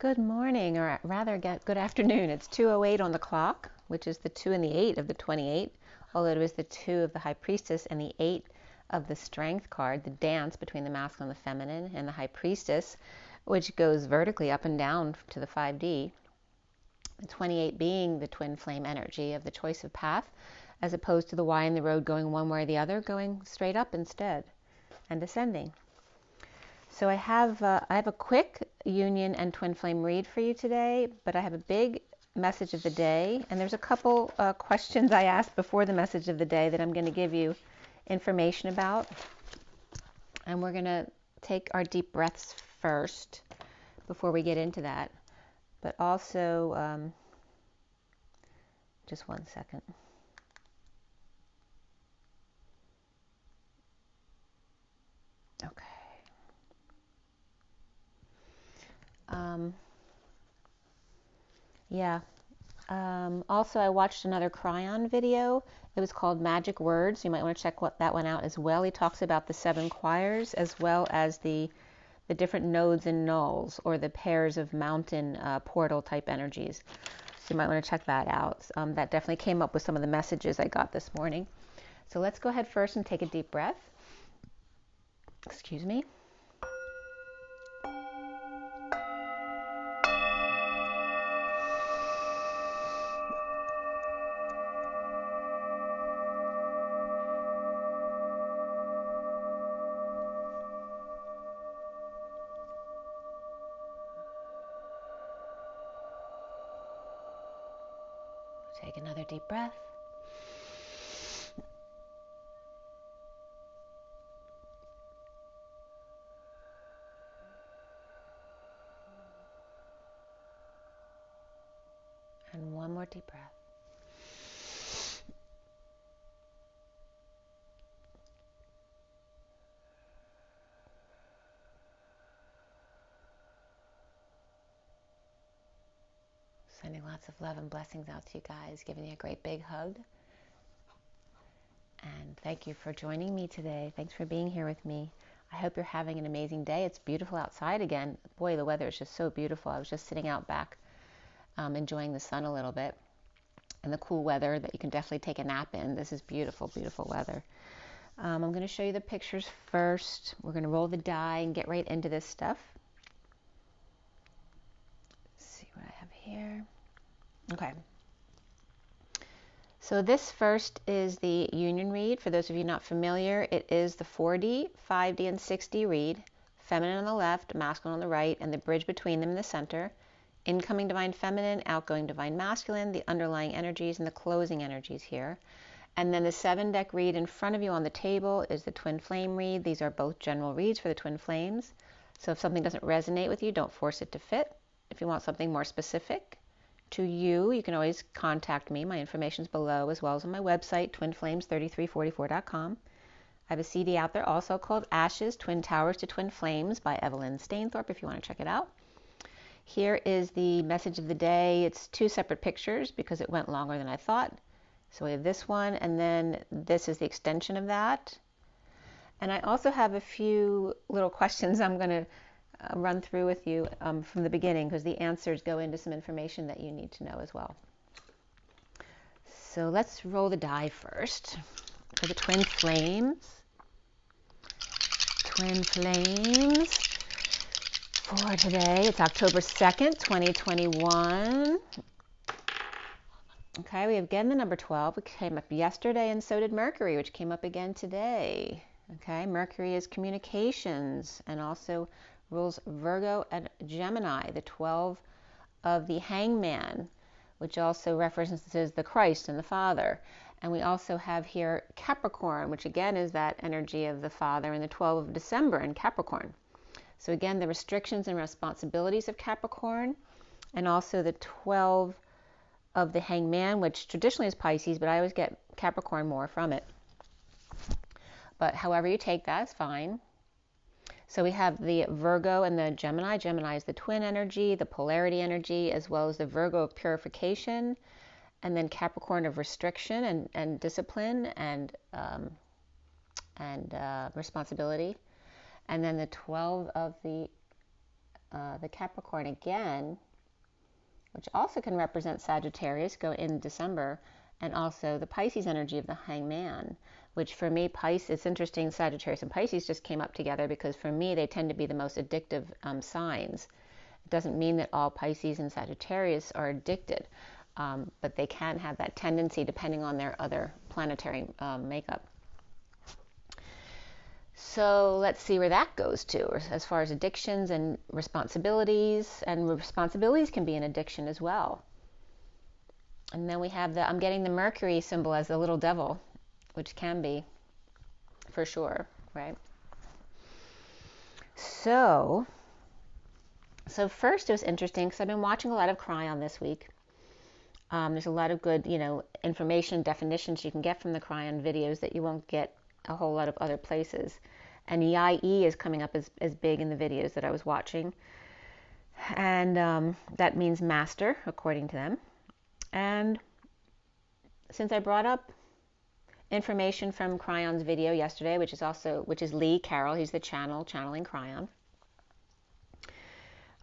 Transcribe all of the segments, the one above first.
Good morning, or rather, good afternoon. It's 2:08 on the clock, which is the 2 and the 8 of the 28, although it was the 2 of the High Priestess and the 8 of the Strength card, the dance between the masculine and the feminine, and the High Priestess, which goes vertically up and down to the 5D. The 28 being the twin flame energy of the choice of path, as opposed to the Y in the road going one way or the other, going straight up instead and ascending. So I have a quick union and twin flame read for you today, but I have a big message of the day, and there's a couple questions I asked before the message of the day that I'm going to give you information about. And we're going to take our deep breaths first before we get into that. But also, just one second. Okay. Yeah. Also, I watched another Cryon video. It was called Magic Words. You might want to check that one out as well. He talks about the 7 choirs as well as the different nodes and nulls, or the pairs of mountain portal type energies. So you might want to check that out. That definitely came up with some of the messages I got this morning. So let's go ahead first and take a deep breath. Excuse me. Take another deep breath. And one more deep breath. Sending lots of love and blessings out to you guys, giving you a great big hug. And thank you for joining me today. Thanks for being here with me. I hope you're having an amazing day. It's beautiful outside again. Boy, the weather is just so beautiful. I was just sitting out back, enjoying the sun a little bit and the cool weather that you can definitely take a nap in. This is beautiful, beautiful weather. I'm going to show you the pictures first. We're going to roll the die and get right into this stuff. Let's see what I have here. Okay. So this first is the union read. For those of you not familiar, it is the 4D, 5D, and 6D read. Feminine on the left, masculine on the right, and the bridge between them in the center. Incoming divine feminine, outgoing divine masculine, the underlying energies, and the closing energies here. And then the 7-deck read in front of you on the table is the twin flame read. These are both general reads for the twin flames. So if something doesn't resonate with you, don't force it to fit. If you want something more specific to you, you can always contact me. My information is below, as well as on my website, twinflames3344.com. I have a CD out there also called Ashes, Twin Towers to Twin Flames by Evelyn Stainthorpe, if you want to check it out. Here is the message of the day. It's 2 separate pictures because it went longer than I thought. So we have this one, and then this is the extension of that. And I also have a few little questions I'm going to run through with you from the beginning, because the answers go into some information that you need to know as well. So let's roll the die first for the twin flames. Twin flames for today. It's October 2nd, 2021. Okay, we have again the number 12, which came up yesterday, and so did Mercury, which came up again today. Okay, Mercury is communications and also rules Virgo and Gemini, the 12 of the Hangman, which also references the Christ and the Father. And we also have here Capricorn, which again is that energy of the Father, and the 12 of December in Capricorn. So again, the restrictions and responsibilities of Capricorn, and also the 12 of the Hangman, which traditionally is Pisces, but I always get Capricorn more from it. But however you take that is fine. So we have the Virgo and the Gemini. Gemini is the twin energy, the polarity energy, as well as the Virgo of purification, and then Capricorn of restriction and discipline and responsibility. And then the 12 of the the Capricorn again, which also can represent Sagittarius, go in December, and also the Pisces energy of the Hangman, which for me, Pisces, it's interesting, Sagittarius and Pisces just came up together because for me, they tend to be the most addictive signs. It doesn't mean that all Pisces and Sagittarius are addicted, but they can have that tendency depending on their other planetary makeup. So let's see where that goes to, as far as addictions and responsibilities. And responsibilities can be an addiction as well. And then we have I'm getting the Mercury symbol as the little devil, which can be, for sure, right? So first it was interesting because I've been watching a lot of Cryon this week. There's a lot of good, information, definitions you can get from the Cryon videos that you won't get a whole lot of other places. And Yai is coming up as big in the videos that I was watching. And that means master, according to them. And since I brought up information from Cryon's video yesterday, which is Lee Carroll, he's the channeling Cryon.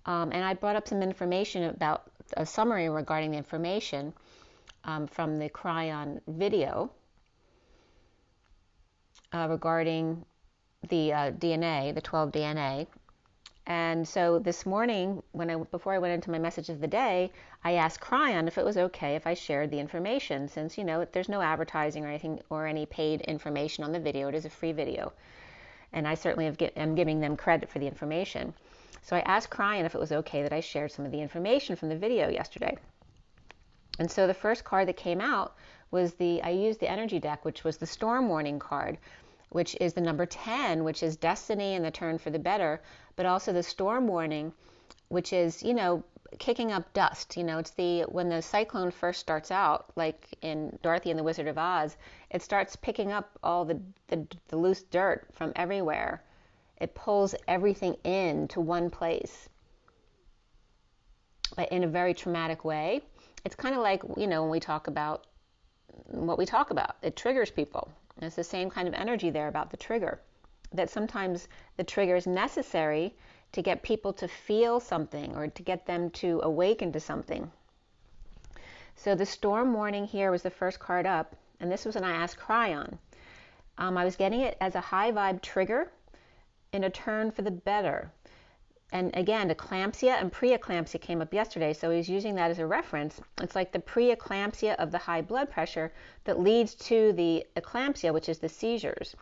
And I brought up some information about a summary regarding the information from the Cryon video regarding the DNA, the 12 DNA. And so this morning, before I went into my message of the day, I asked Cryon if it was okay if I shared the information, since there's no advertising or anything or any paid information on the video. It is a free video, and I certainly am giving them credit for the information. So I asked Cryon if it was okay that I shared some of the information from the video yesterday. And so the first card that came out was I used the energy deck, which was the Storm Warning card, which is the number 10, which is destiny and the turn for the better, but also the Storm Warning, which is, kicking up dust. It's when the cyclone first starts out, like in Dorothy and the Wizard of Oz, it starts picking up all the loose dirt from everywhere. It pulls everything into one place, but in a very traumatic way. It's kind of like, when we talk about what we talk about, it triggers people. And it's the same kind of energy there about the trigger, that sometimes the trigger is necessary to get people to feel something or to get them to awaken to something. So the Storm Warning here was the first card up, and this was when I asked Cryon. I was getting it as a high vibe trigger in a turn for the better. And again, eclampsia and preeclampsia came up yesterday, so he's using that as a reference. It's like the preeclampsia of the high blood pressure that leads to the eclampsia, which is the seizures.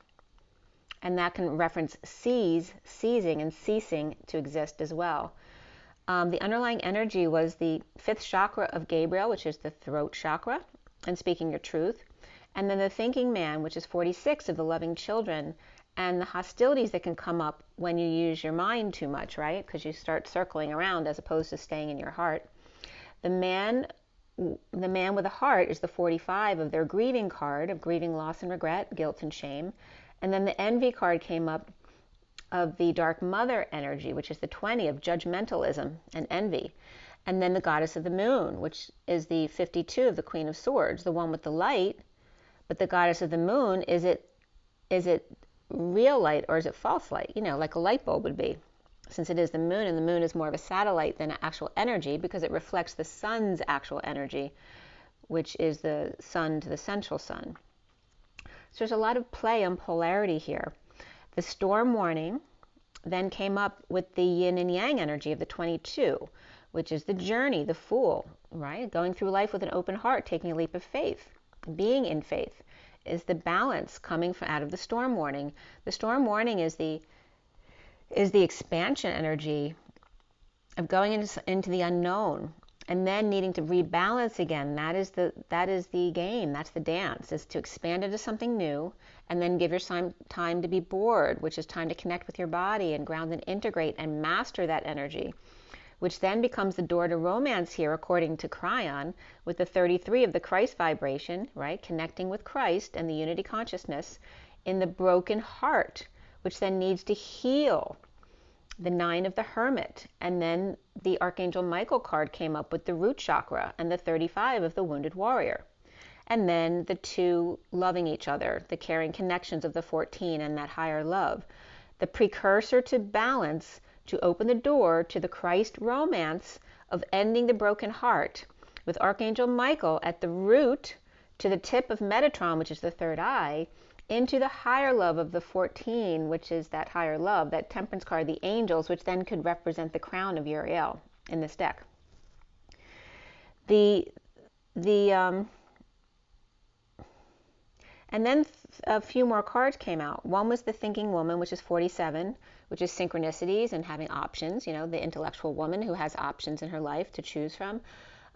And that can reference seizing and ceasing to exist as well. The underlying energy was the 5th chakra of Gabriel, which is the throat chakra, and speaking your truth. And then the thinking man, which is 46, of the loving children, and the hostilities that can come up when you use your mind too much, right? Because you start circling around as opposed to staying in your heart. The man with a heart is the 45 of their grieving card, of grieving loss and regret, guilt and shame. And then the envy card came up of the dark mother energy, which is the 20 of judgmentalism and envy. And then the goddess of the moon, which is the 52 of the Queen of Swords, the one with the light. But the goddess of the moon, is it real light or is it false light? Like a light bulb would be, since it is the moon, and the moon is more of a satellite than actual energy because it reflects the sun's actual energy, which is the sun to the central sun. So there's a lot of play on polarity here. The Storm Warning then came up with the yin and yang energy of the 22, which is the journey, the fool, right? Going through life with an open heart, taking a leap of faith, being in faith. Is the balance coming out of the Storm Warning. The Storm Warning is the expansion energy of going into the unknown and then needing to rebalance again. That is the game. That's the dance, is to expand into something new and then give yourself time to be bored, which is time to connect with your body and ground and integrate and master that energy, which then becomes the door to romance here, according to Cryon, with the 33 of the Christ vibration, right? Connecting with Christ and the unity consciousness in the broken heart, which then needs to heal. The 9 of the Hermit. And then the Archangel Michael card came up with the root chakra and the 35 of the Wounded Warrior. And then the 2 loving each other, the caring connections of the 14 and that higher love. The precursor to balance to open the door to the Christ romance of ending the broken heart, with Archangel Michael at the root to the tip of Metatron, which is the third eye, into the higher love of the 14, which is that higher love, that temperance card, the angels, which then could represent the crown of Uriel in this deck. And then a few more cards came out. One was the Thinking Woman, which is 47, which is synchronicities and having options, you know, the intellectual woman who has options in her life to choose from,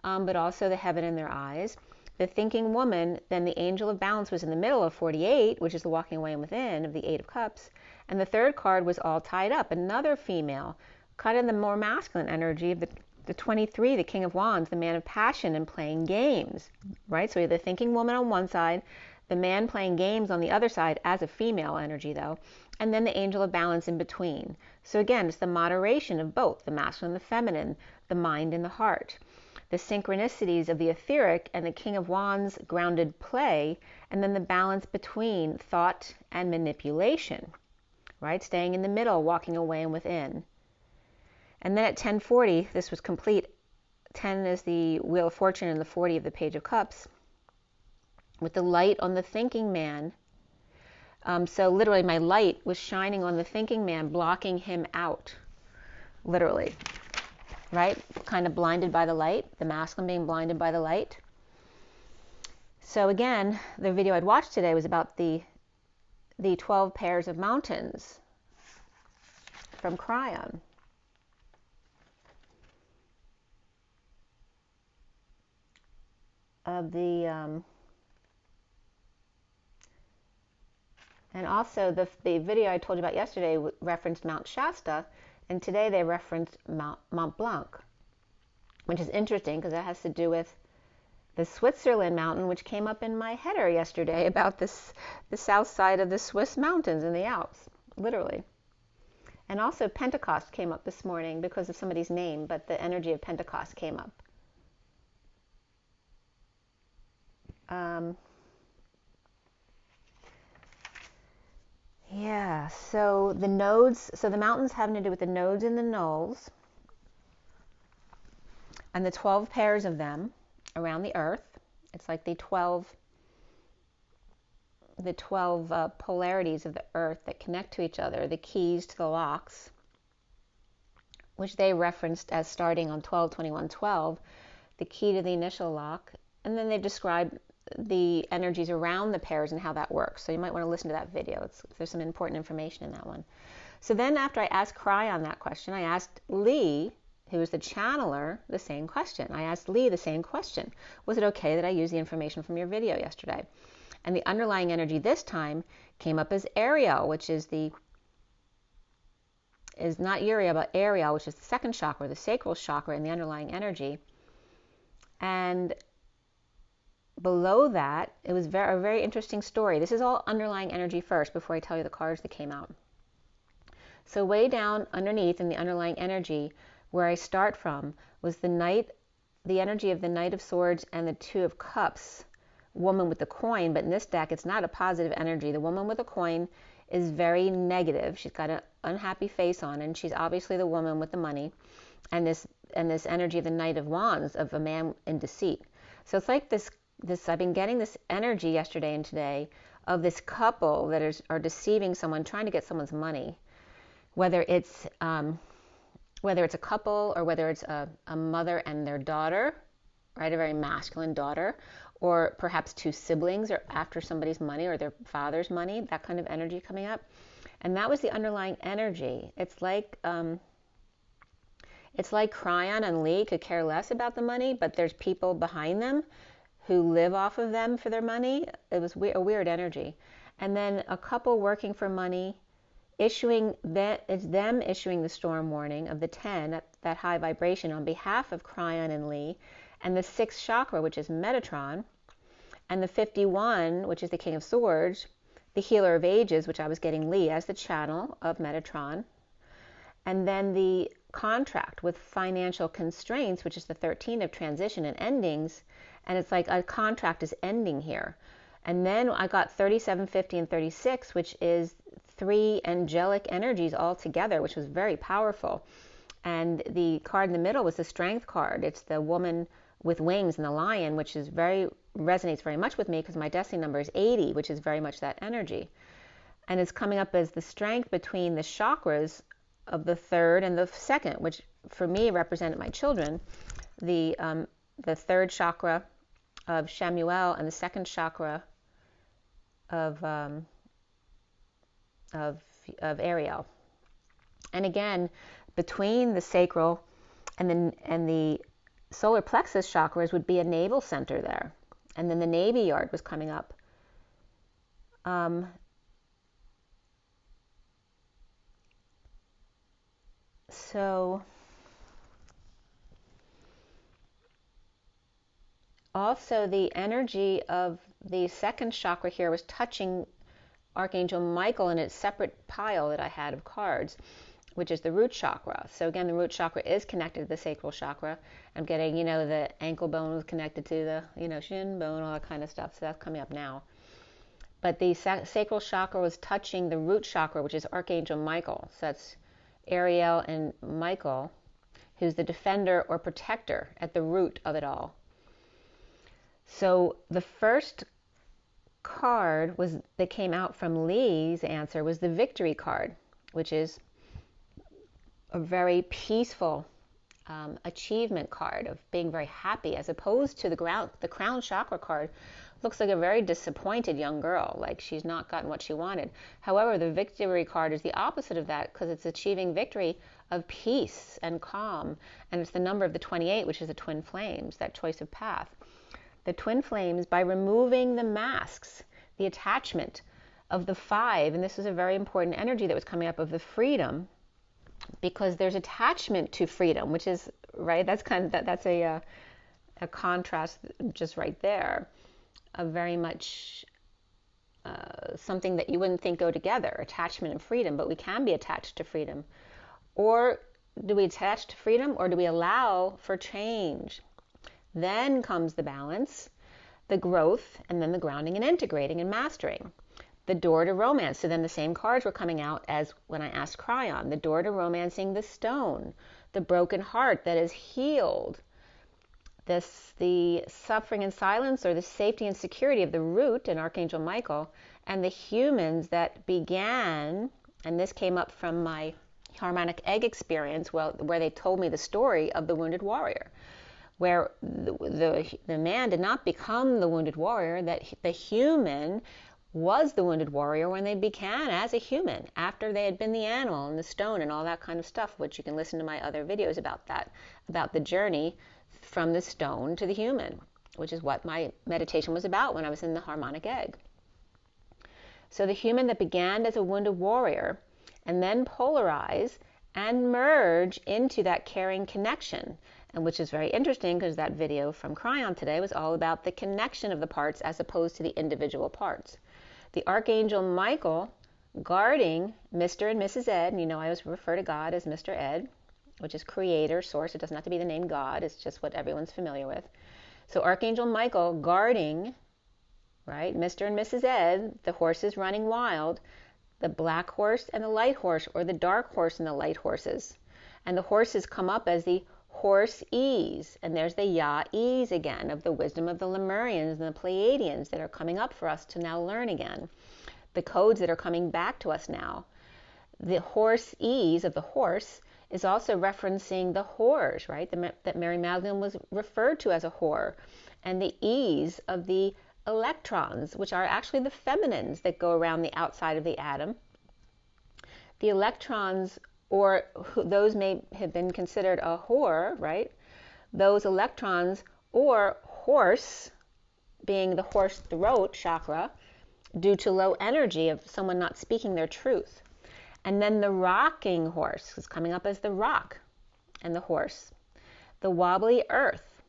but also the heaven in their eyes. The Thinking Woman, then the Angel of Balance was in the middle of 48, which is the Walking Away and Within of the Eight of Cups. And the third card was all tied up, another female, kind of the more masculine energy of the 23, the King of Wands, the man of passion and playing games, right? So you have the Thinking Woman on one side, the man playing games on the other side as a female energy though, and then the Angel of Balance in between. So again, it's the moderation of both, the masculine and the feminine, the mind and the heart. The synchronicities of the etheric and the King of Wands grounded play, and then the balance between thought and manipulation, right? Staying in the middle, walking away and within. And then at 1040, this was complete. 10 is the Wheel of Fortune and the 40 of the Page of Cups, with the light on the thinking man. So literally my light was shining on the thinking man, blocking him out, literally. Right? Kind of blinded by the light, the masculine being blinded by the light. So again, the video I'd watched today was about the 12 pairs of mountains from Cryon. And also the video I told you about yesterday referenced Mount Shasta, and today they referenced Mont Blanc, which is interesting because it has to do with the Switzerland mountain, which came up in my header yesterday about the south side of the Swiss mountains in the Alps, literally. And also Pentecost came up this morning because of somebody's name, but the energy of Pentecost came up. Yeah, so the nodes, so the mountains having to do with the nodes and the nulls, and the 12 pairs of them around the earth. It's like the 12 polarities of the earth that connect to each other, the keys to the locks, which they referenced as starting on 12-21-12, the key to the initial lock, and then they describe the energies around the pairs and how that works. So you might want to listen to that video. There's some important information in that one. So then after I asked Cryon that question, I asked Lee, who is the channeler, the same question. I asked Lee the same question. Was it okay that I use the information from your video yesterday? And the underlying energy this time came up as Ariel, which is not Uriel, but Ariel, which is the second chakra, the sacral chakra, in the underlying energy. And below that, it was a very interesting story. This is all underlying energy first before I tell you the cards that came out. So way down underneath in the underlying energy, where I start from, was the energy of the Knight of Swords and the Two of Cups, woman with the coin. But in this deck, it's not a positive energy. The woman with the coin is very negative. She's got an unhappy face on, and she's obviously the woman with the money. And this energy of the Knight of Wands, of a man in deceit. So it's like this I've been getting this energy yesterday and today of this couple that are deceiving someone, trying to get someone's money, whether it's a couple or whether it's a mother and their daughter, right, a very masculine daughter, or perhaps two siblings are after somebody's money or their father's money, that kind of energy coming up. And that was the underlying energy. It's like Cryon and Lee could care less about the money, but there's people behind them who live off of them for their money. It was a weird energy. And then a couple working for money, it's them issuing the storm warning of the 10, that high vibration, on behalf of Cryon and Lee, and the 6th chakra, which is Metatron, and the 51, which is the King of Swords, the Healer of Ages, which I was getting Lee as the channel of Metatron, and then the contract with financial constraints, which is the 13 of transition and endings. And it's like a contract is ending here. And then I got 37, 50, and 36, which is three angelic energies all together, which was very powerful. And the card in the middle was the strength card. It's the woman with wings and the lion, which is resonates very much with me because my destiny number is 80, which is very much that energy. And it's coming up as the strength between the chakras of the third and the second, which for me represented my children. The third chakra of Shamuel and the second chakra of Ariel. And again, between the sacral and the solar plexus chakras would be a navel center there. And then the navy yard was coming up. So also the energy of the second chakra here was touching Archangel Michael in its separate pile that I had of cards, which is the root chakra. So again, the root chakra is connected to the sacral chakra. I'm getting, the ankle bone was connected to the, shin bone, all that kind of stuff. So that's coming up now. But the sacral chakra was touching the root chakra, which is Archangel Michael. So that's Ariel and Michael, who's the defender or protector at the root of it all. So the first card that came out from Lee's answer was the victory card, which is a very peaceful achievement card of being very happy, as opposed to the crown chakra card. Looks like a very disappointed young girl, like she's not gotten what she wanted. However, the victory card is the opposite of that, because it's achieving victory of peace and calm, and it's the number of the 28, which is the twin flames, that choice of path. The twin flames, by removing the masks, the attachment of the 5, and this is a very important energy that was coming up, of the freedom, because there's attachment to freedom, which is right. That's that's a contrast just right there, of very much something that you wouldn't think go together, attachment and freedom. But we can be attached to freedom, or do we attach to freedom, or do we allow for change? Then comes the balance, the growth, and then the grounding and integrating and mastering. The door to romance. So then the same cards were coming out as when I asked Cryon. The door to romancing the stone, the broken heart that is healed, the suffering and silence, or the safety and security of the root in Archangel Michael, and the humans that began, and this came up from my harmonic egg experience, where they told me the story of the wounded warrior, where the man did not become the wounded warrior, that the human was the wounded warrior when they began as a human, after they had been the animal and the stone and all that kind of stuff, which you can listen to my other videos about that, about the journey from the stone to the human, which is what my meditation was about when I was in the harmonic egg. So the human that began as a wounded warrior and then polarize and merge into that caring connection, and which is very interesting because that video from Cryon today was all about the connection of the parts as opposed to the individual parts. The Archangel Michael guarding Mr. and Mrs. Ed, and I always refer to God as Mr. Ed, which is creator, source. It doesn't have to be the name God, it's just what everyone's familiar with. So Archangel Michael guarding, right, Mr. and Mrs. Ed, the horses running wild, the black horse and the light horse, or the dark horse and the light horses. And the horses come up as the horse ease, and there's the Ya-ease again, of the wisdom of the Lemurians and the Pleiadians that are coming up for us to now learn again. The codes that are coming back to us now. The horse ease of the horse is also referencing the whores, right? That Mary Magdalene was referred to as a whore. And the ease of the electrons, which are actually the feminines that go around the outside of the atom. The electrons, or those may have been considered a whore, right? Those electrons, or horse, being the horse throat chakra, due to low energy of someone not speaking their truth. And then the rocking horse is coming up as the rock and the horse. The wobbly earth,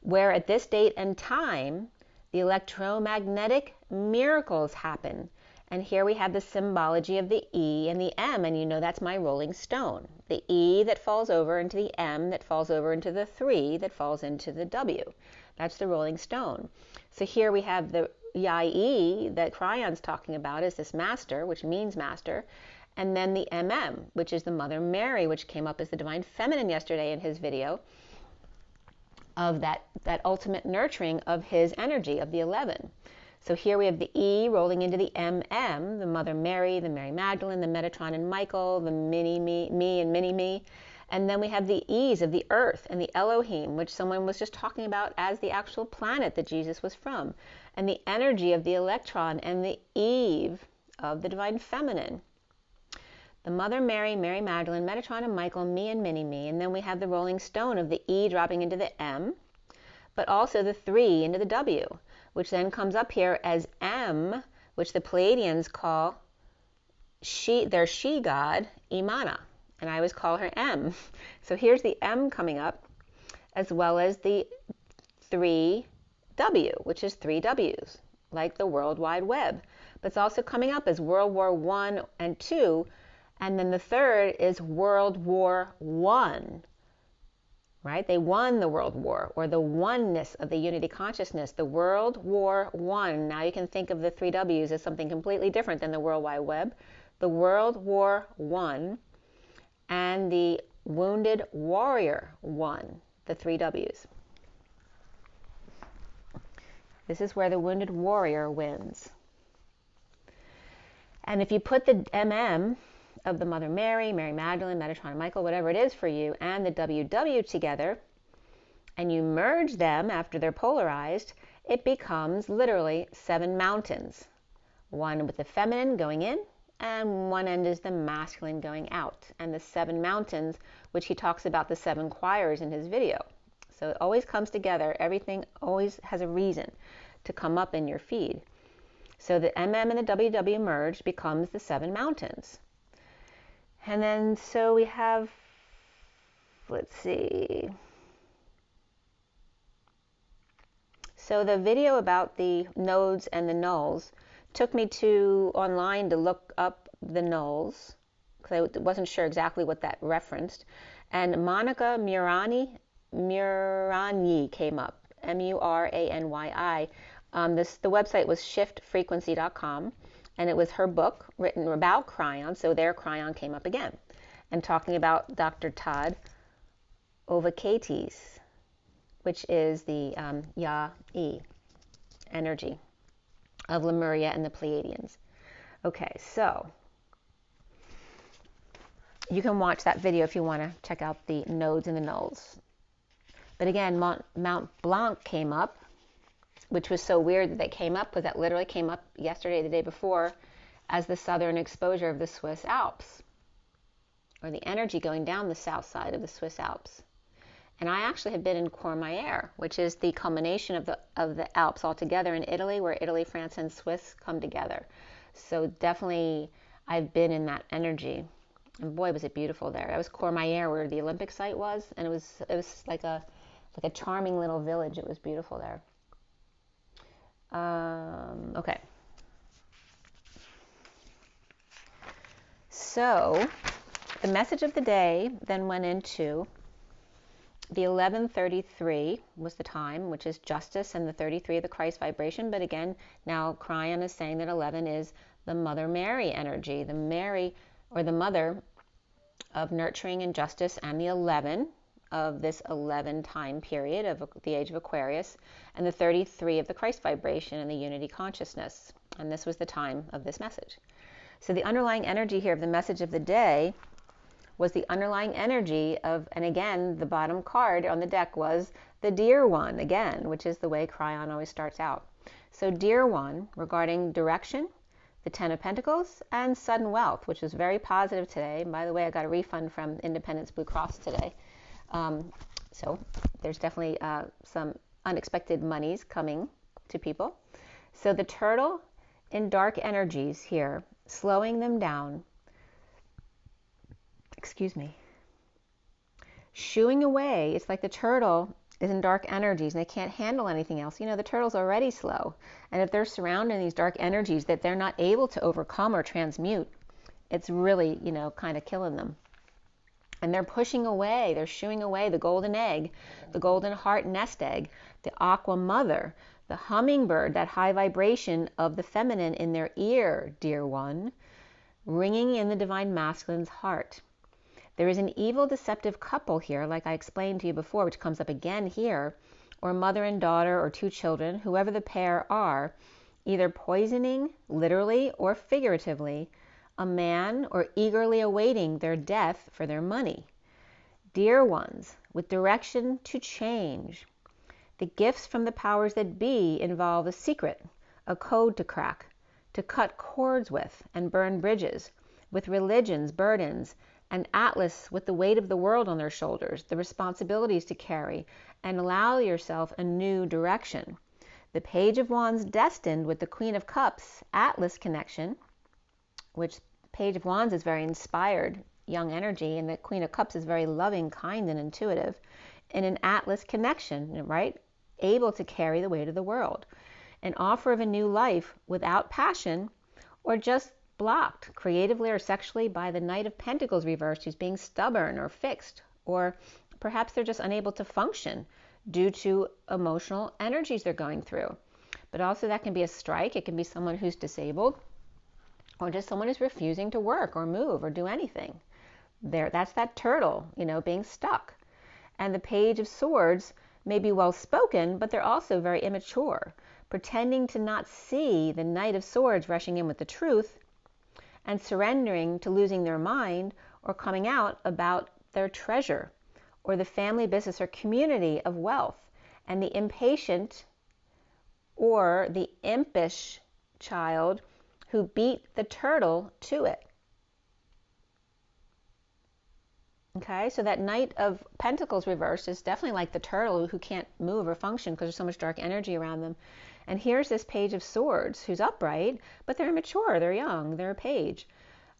where at this date and time, the electromagnetic miracles happen. And here we have the symbology of the E and the M, and that's my rolling stone. The E that falls over into the M that falls over into the 3 that falls into the W. That's the rolling stone. So here we have the Yai that Cryon's talking about is this master, which means master. And then the which is the Mother Mary, which came up as the Divine Feminine yesterday in his video, of that ultimate nurturing of his energy, of the 11. So here we have the E rolling into the the Mother Mary, the Mary Magdalene, the Metatron and Michael, the me and mini-me. And then we have the E's of the Earth and the Elohim, which someone was just talking about as the actual planet that Jesus was from. And the energy of the electron and the Eve of the Divine Feminine. The Mother Mary, Mary Magdalene, Metatron and Michael, me and mini-me. And then we have the rolling stone of the E dropping into the M, but also the 3 into the W, which then comes up here as M, which the Pleiadians call their she god, Imana. And I always call her M. So here's the M coming up, as well as the 3W, which is 3 W's, like the World Wide Web. But it's also coming up as World War I and II, and then the third is World War I, right? They won the World War, or the oneness of the unity consciousness, the World War I. Now you can think of the 3 W's as something completely different than the World Wide Web. The World War I and the Wounded Warrior I, the 3 W's. This is where the Wounded Warrior wins. And if you put the of the Mother Mary, Mary Magdalene, Metatron, Michael, whatever it is for you, and the WW together, and you merge them after they're polarized, it becomes literally 7 mountains. One with the feminine going in, and one end is the masculine going out. And the 7 mountains, which he talks about the 7 choirs in his video. So it always comes together. Everything always has a reason to come up in your feed. So the and the WW merged becomes the 7 mountains. And then so we have, let's see. So the video about the nodes and the nulls took me to online to look up the nulls, because I wasn't sure exactly what that referenced. And Monica Murani came up, Murany. The website was shiftfrequency.com, and it was her book written about Cryon, so there Cryon came up again, and talking about Dr. Todd Ovokates, which is the Ya-E energy of Lemuria and the Pleiadians. Okay, so you can watch that video if you want to check out the nodes and the nulls. But again, Mount Blanc came up, which was so weird that they came up, because that literally came up yesterday, the day before, as the southern exposure of the Swiss Alps, or the energy going down the south side of the Swiss Alps. And I actually have been in Courmayeur, which is the culmination of the Alps all together in Italy, where Italy, France, and Swiss come together. So definitely I've been in that energy. And boy, was it beautiful there. That was Courmayeur, where the Olympic site was, and it was like a charming little village. It was beautiful there. Okay. So the message of the day then went into the 1133 was the time, which is justice, and the 33 of the Christ vibration. But again, now Cryon is saying that 11 is the Mother Mary energy, the Mary, or the mother of nurturing and justice, and the 11 of this 11 time period of the age of Aquarius, and the 33 of the Christ vibration and the unity consciousness. And this was the time of this message. So the underlying energy here of the message of the day was the underlying energy of, and again, the bottom card on the deck was the Dear One, again, which is the way Cryon always starts out. So Dear One, regarding direction, the 10 of Pentacles, and sudden wealth, which was very positive today. And by the way, I got a refund from Independence Blue Cross today. So there's definitely some unexpected monies coming to people. So the turtle in dark energies here, slowing them down, shooing away. It's like the turtle is in dark energies and they can't handle anything else. You know, the turtle's already slow. And if they're surrounded in these dark energies that they're not able to overcome or transmute, it's really, kind of killing them. And they're pushing away, they're shooing away the golden egg, the golden heart nest egg, the aqua mother, The hummingbird, that high vibration of the feminine in their ear, dear one, ringing in the divine masculine's heart. There is an evil, deceptive couple here, like I explained to you before, which comes up again here, or mother and daughter or two children, whoever the pair are, either poisoning, literally or figuratively, a man or eagerly awaiting their death for their money. Dear ones, with direction to change. The gifts from the powers that be involve a secret, a code to crack, to cut cords with and burn bridges, with religion's burdens, and Atlas with the weight of the world on their shoulders, the responsibilities to carry, and allow yourself a new direction. The Page of Wands destined with the Queen of Cups, Atlas connection, which Page of Wands is very inspired, young energy, and the Queen of Cups is very loving, kind, and intuitive, in an Atlas connection, right? Able to carry the weight of the world. An offer of a new life without passion, or just blocked creatively or sexually by the Knight of Pentacles reversed, who's being stubborn or fixed, or perhaps they're just unable to function due to emotional energies they're going through. But also that can be a strike. It can be someone who's disabled, or just someone who's refusing to work or move or do anything. That's that turtle, being stuck. And the Page of Swords may be well spoken, but they're also very immature, pretending to not see the Knight of Swords rushing in with the truth and surrendering to losing their mind or coming out about their treasure or the family business or community of wealth, and the impatient or the impish child who beat the turtle to it. Okay, so that Knight of Pentacles reversed is definitely like the turtle who can't move or function because there's so much dark energy around them. And here's this Page of Swords who's upright, but they're immature, they're young, they're a page.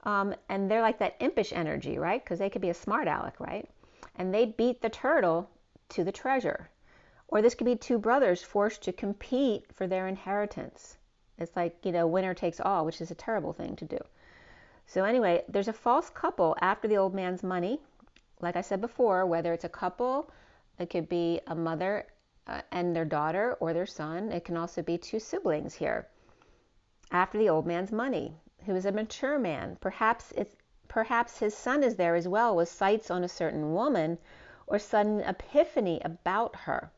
And they're like that impish energy, right? Because they could be a smart aleck, right? And they beat the turtle to the treasure. Or this could be two brothers forced to compete for their inheritance. It's like, winner takes all, which is a terrible thing to do. So anyway, there's a false couple after the old man's money. Like I said before, whether it's a couple, it could be a mother and their daughter or their son. It can also be two siblings here. After the old man's money, who is a mature man. Perhaps his son is there as well, with sights on a certain woman or sudden epiphany about her.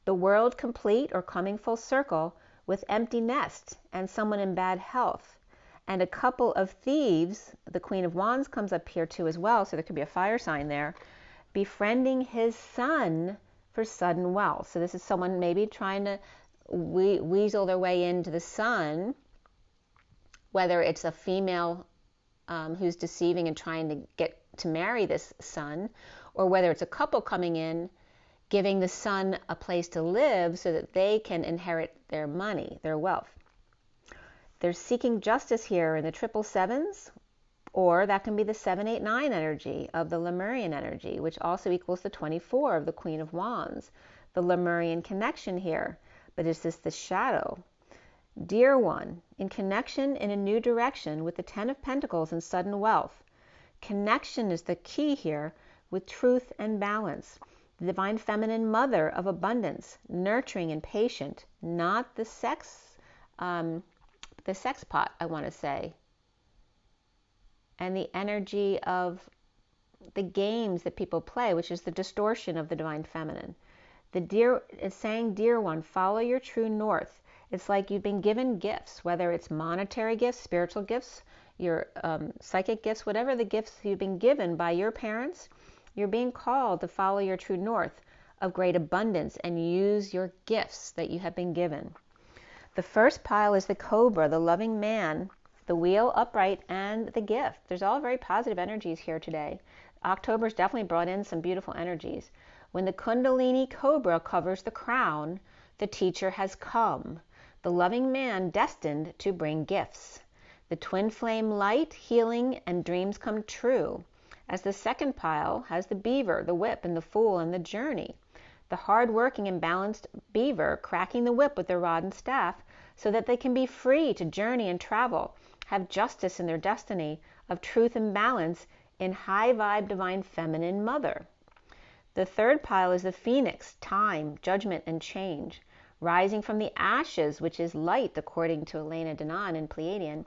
The world complete or coming full circle with empty nest and someone in bad health. And a couple of thieves, the Queen of Wands comes up here too as well, so there could be a fire sign there, befriending his son for sudden wealth. So this is someone maybe trying to weasel their way into the son, whether it's a female who's deceiving and trying to get to marry this son, or whether it's a couple coming in, giving the son a place to live so that they can inherit their money, their wealth. They're seeking justice here in the 777s, or that can be the 789 energy of the Lemurian energy, which also equals the 24 of the Queen of Wands, the Lemurian connection here. But is this the shadow? Dear one, in connection in a new direction with the 10 of Pentacles and sudden wealth. Connection is the key here with truth and balance. The divine feminine mother of abundance, nurturing and patient, not the sex pot, I want to say, and the energy of the games that people play, which is the distortion of the divine feminine. The dear is saying, dear one, follow your true north. It's like you've been given gifts, whether it's monetary gifts, spiritual gifts, your psychic gifts, whatever the gifts you've been given by your parents, you're being called to follow your true north of great abundance and use your gifts that you have been given. The first pile is the Cobra, the loving man, the wheel upright, and the gift. There's all very positive energies here today. October's definitely brought in some beautiful energies. When the Kundalini Cobra covers the crown, the teacher has come. The loving man destined to bring gifts. The twin flame light, healing, and dreams come true. As the second pile has the beaver, the whip, and the fool, and the journey. The hard-working and balanced beaver cracking the whip with their rod and staff so that they can be free to journey and travel, have justice in their destiny of truth and balance in high-vibe divine feminine mother. The third pile is the phoenix, time, judgment, and change. rising from the ashes, which is light, according to Elena Denon in Pleiadian,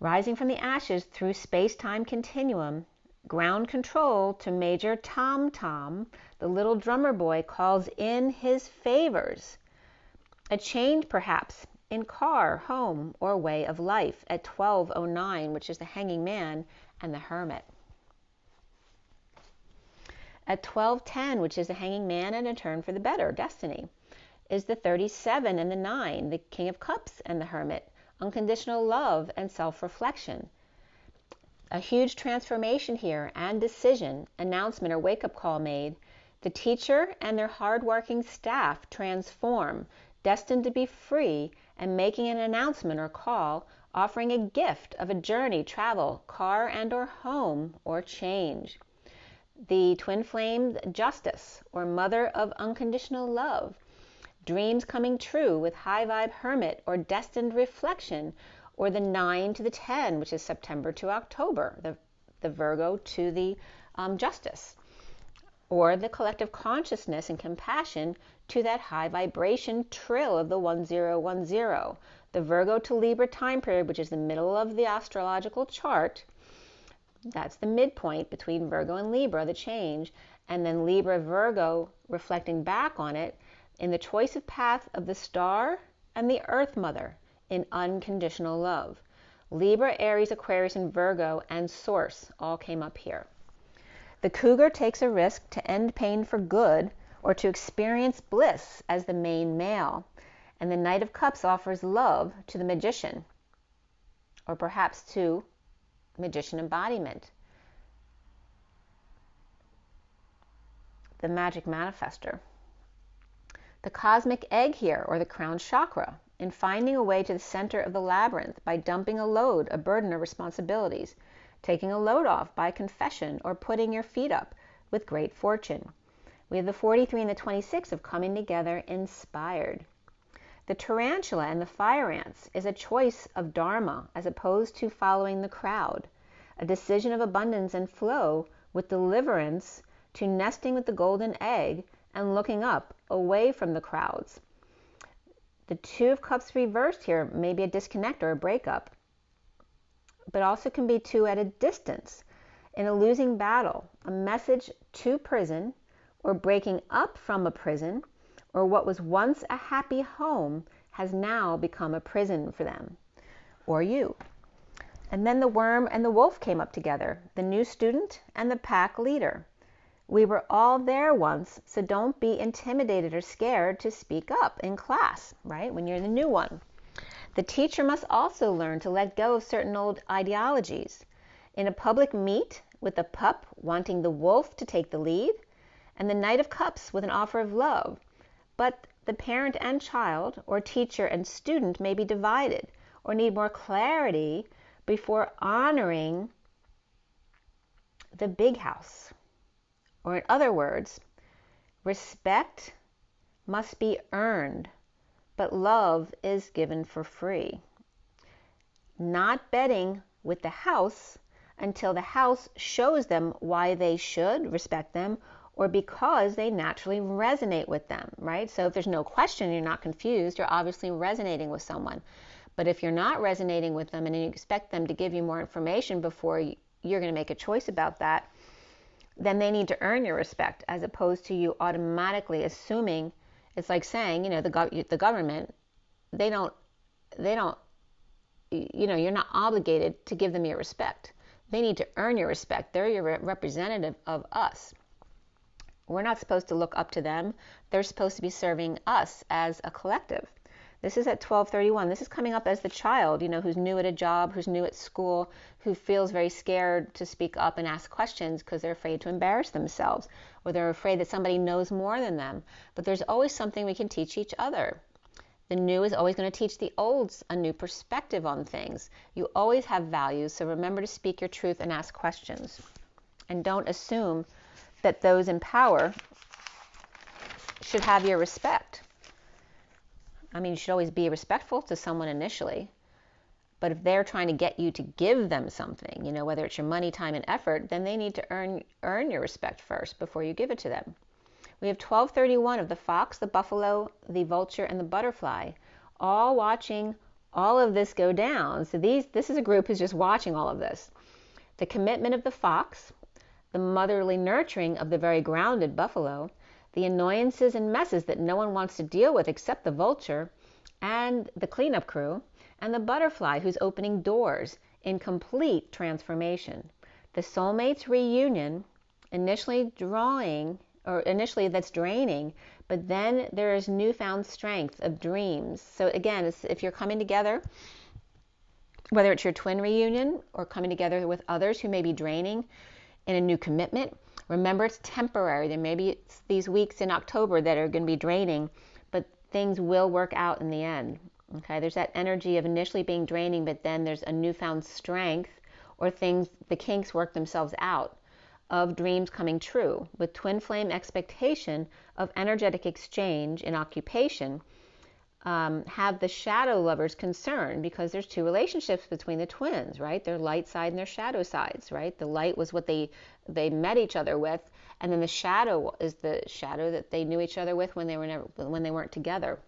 rising from the ashes through space-time continuum, ground control to Major Tom Tom, the little drummer boy, calls in his favors. A change, perhaps, in car, home, or way of life at 12:09, which is the hanging man and the hermit. At 12:10, which is the hanging man and a turn for the better, destiny, is the 37 and the 9, the King of Cups and the hermit, unconditional love and self-reflection. A huge transformation here and decision, announcement or wake-up call made. The teacher and their hard-working staff transform, destined to be free, and making an announcement or call, offering a gift of a journey, travel, car and or home, or change. The twin flame justice, or mother of unconditional love, dreams coming true with high vibe hermit or destined reflection, or the 9 to the 10, which is September to October, the Virgo to the justice, or the collective consciousness and compassion to that high vibration trill of the 1010, the Virgo to Libra time period, which is the middle of the astrological chart. That's the midpoint between Virgo and Libra, the change, and then Libra Virgo reflecting back on it in the choice of path of the star and the earth mother in unconditional love. Libra, Aries, Aquarius, and Virgo and Source all came up here. The cougar takes a risk to end pain for good or to experience bliss as the main male. And the Knight of Cups offers love to the magician, or perhaps to magician embodiment, the magic manifester. The cosmic egg here, or the crown chakra, in finding a way to the center of the labyrinth by dumping a load, a burden of responsibilities, taking a load off by confession, or putting your feet up with great fortune. We have the 43 and the 26 of coming together inspired. The tarantula and the fire ants is a choice of dharma as opposed to following the crowd, a decision of abundance and flow with deliverance to nesting with the golden egg and looking up away from the crowds. The 2 of Cups reversed here may be a disconnect or a breakup, but also can be 2 at a distance, in a losing battle, a message to prison, or breaking up from a prison, or what was once a happy home has now become a prison for them, or you. And then the worm and the wolf came up together, the new student and the pack leader. We were all there once, so don't be intimidated or scared to speak up in class, right, when you're the new one. The teacher must also learn to let go of certain old ideologies. In a public meet with the pup wanting the wolf to take the lead, and the Knight of Cups with an offer of love. But the parent and child, or teacher and student, may be divided or need more clarity before honoring the big house. Or in other words, respect must be earned, but love is given for free. Not betting with the house until the house shows them why they should respect them, or because they naturally resonate with them, right? So if there's no question, you're not confused, you're obviously resonating with someone. But if you're not resonating with them and you expect them to give you more information before you're going to make a choice about that, then they need to earn your respect, as opposed to you automatically assuming. It's like saying, the government, they don't, you're not obligated to give them your respect. They need to earn your respect. They're your representative of us. We're not supposed to look up to them. They're supposed to be serving us as a collective. This is at 12:31. This is coming up as the child, who's new at a job, who's new at school, who feels very scared to speak up and ask questions because they're afraid to embarrass themselves, or they're afraid that somebody knows more than them. But there's always something we can teach each other. The new is always going to teach the olds a new perspective on things. You always have values, so remember to speak your truth and ask questions. And don't assume that those in power should have your respect. I mean, you should always be respectful to someone initially, but if they're trying to get you to give them something, whether it's your money, time, and effort, then they need to earn your respect first before you give it to them. We have 1231 of the fox, the buffalo, the vulture, and the butterfly, all watching all of this go down. So this is a group who's just watching all of this. The commitment of the fox, the motherly nurturing of the very grounded buffalo, the annoyances and messes that no one wants to deal with except the vulture and the cleanup crew, and the butterfly who's opening doors in complete transformation. The soulmates reunion, initially that's draining, but then there is newfound strength of dreams. So again, if you're coming together, whether it's your twin reunion or coming together with others who may be draining in a new commitment, remember it's temporary. There may be these weeks in October that are going to be draining, but things will work out in the end. Okay, there's that energy of initially being draining, but then there's a newfound strength, or the kinks work themselves out, of dreams coming true, with twin flame expectation of energetic exchange in occupation. Have the shadow lovers concerned, because there's two relationships between the twins, right? Their light side and their shadow sides, right? The light was what they met each other with, and then the shadow is the shadow that they knew each other with when they weren't together.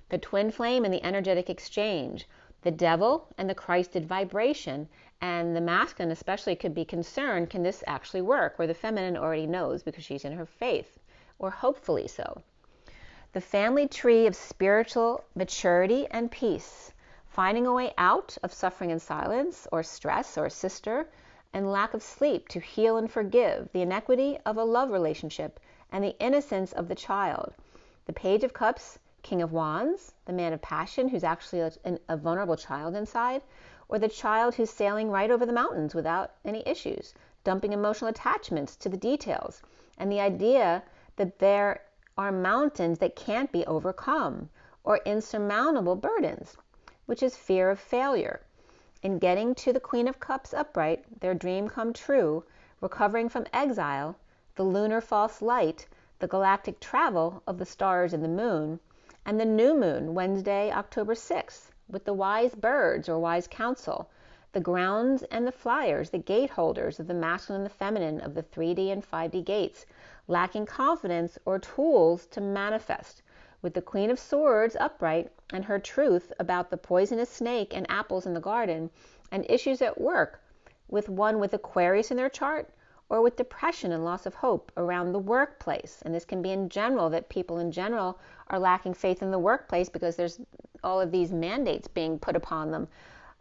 The twin flame and the energetic exchange, the devil and the Christed vibration, and the masculine especially could be concerned, can this actually work? Where the feminine already knows because she's in her faith, or hopefully so. The family tree of spiritual maturity and peace, finding a way out of suffering and silence, or stress, or sister, and lack of sleep to heal and forgive, the inequity of a love relationship, and the innocence of the child. The Page of Cups, King of Wands, the man of passion who's actually a vulnerable child inside, or the child who's sailing right over the mountains without any issues, dumping emotional attachments to the details, and the idea that there are mountains that can't be overcome, or insurmountable burdens, which is fear of failure. In getting to the Queen of Cups upright, their dream come true, recovering from exile, the lunar false light, the galactic travel of the stars and the moon, and the new moon, Wednesday, October 6th, with the wise birds or wise counsel, the grounds and the flyers, the gate holders of the masculine and the feminine of the 3D and 5D gates, lacking confidence or tools to manifest, with the Queen of Swords upright and her truth about the poisonous snake and apples in the garden, and issues at work, with one with Aquarius in their chart, or with depression and loss of hope around the workplace. And this can be in general, that people in general are lacking faith in the workplace because there's all of these mandates being put upon them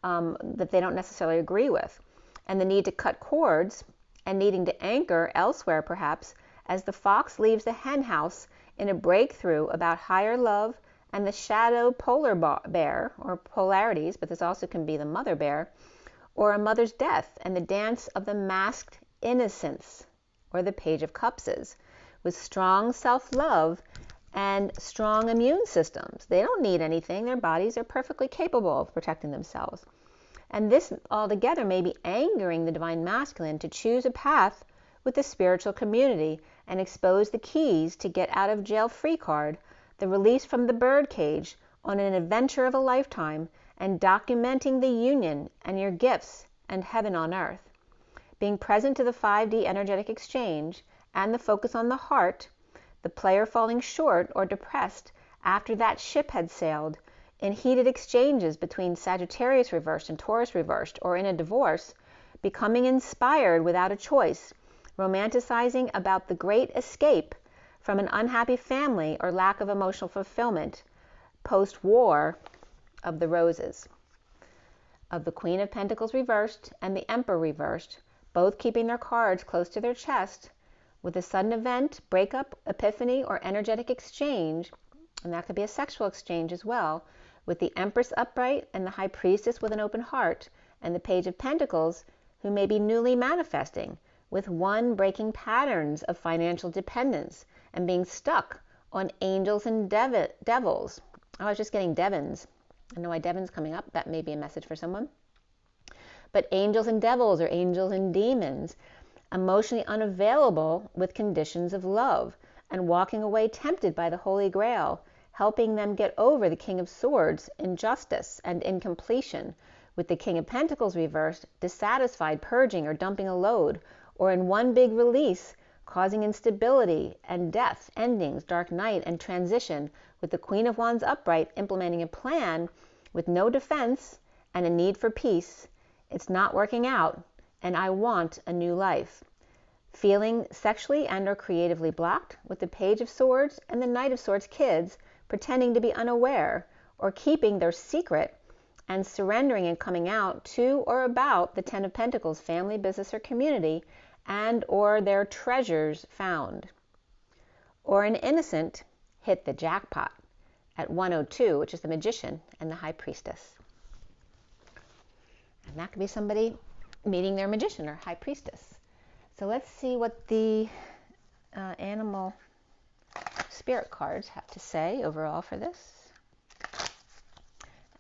that they don't necessarily agree with. And the need to cut cords and needing to anchor elsewhere perhaps, as the fox leaves the hen house in a breakthrough about higher love, and the shadow polar bear, or polarities, but this also can be the mother bear, or a mother's death, and the dance of the masked innocence, or the Page of Cups, with strong self-love and strong immune systems. They don't need anything. Their bodies are perfectly capable of protecting themselves. And this altogether may be angering the divine masculine to choose a path with the spiritual community and expose the keys to get out of jail free card, the release from the bird cage on an adventure of a lifetime, and documenting the union and your gifts and heaven on earth. Being present to the 5D energetic exchange and the focus on the heart, the player falling short or depressed after that ship had sailed, in heated exchanges between Sagittarius reversed and Taurus reversed, or in a divorce, becoming inspired without a choice, romanticizing about the great escape from an unhappy family or lack of emotional fulfillment, post-war of the roses, of the Queen of Pentacles reversed and the Emperor reversed, both keeping their cards close to their chest, with a sudden event, breakup, epiphany, or energetic exchange, and that could be a sexual exchange as well, with the Empress upright and the High Priestess with an open heart, and the Page of Pentacles, who may be newly manifesting, with one breaking patterns of financial dependence and being stuck on angels and devils. I was just getting Devons. I know why Devon's coming up. That may be a message for someone. But angels and devils, or angels and demons, emotionally unavailable with conditions of love, and walking away tempted by the Holy Grail, helping them get over the King of Swords, injustice, and incompletion, with the King of Pentacles reversed, dissatisfied, purging, or dumping a load, or in one big release causing instability and death, endings, dark night, and transition, with the Queen of Wands upright, implementing a plan with no defense and a need for peace. It's not working out, and I want a new life. Feeling sexually and or creatively blocked, with the Page of Swords and the Knight of Swords kids pretending to be unaware or keeping their secret, and surrendering and coming out to or about the Ten of Pentacles, family, business, or community, and or their treasures found. Or an innocent hit the jackpot at 102, which is the Magician and the High Priestess. And that could be somebody meeting their Magician or High Priestess. So let's see what the animal spirit cards have to say overall for this.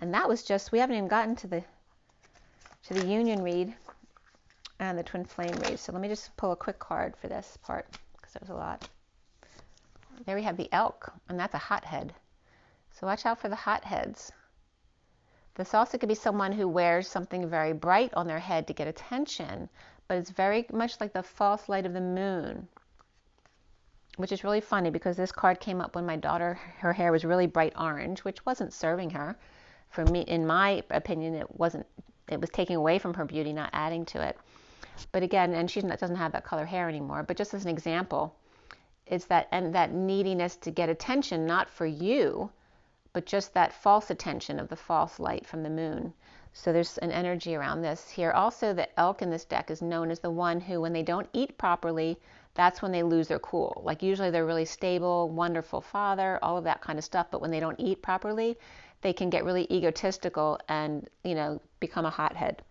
And that was just, we haven't even gotten to the union read and the twin flame read. So let me just pull a quick card for this part, because there's a lot. There we have the elk, and that's a hothead. So watch out for the hotheads. This also could be someone who wears something very bright on their head to get attention, but it's very much like the false light of the moon, which is really funny because this card came up when my daughter, her hair was really bright orange, which wasn't serving her. For me, in my opinion, it was taking away from her beauty, not adding to it. But again, and she doesn't have that color hair anymore, but just as an example, it's that neediness to get attention, not for you, but just that false attention of the false light from the moon. So there's an energy around this here. Also, the elk in this deck is known as the one who, when they don't eat properly, that's when they lose their cool. Like usually they're really stable, wonderful father, all of that kind of stuff. But when they don't eat properly, they can get really egotistical and, become a hothead.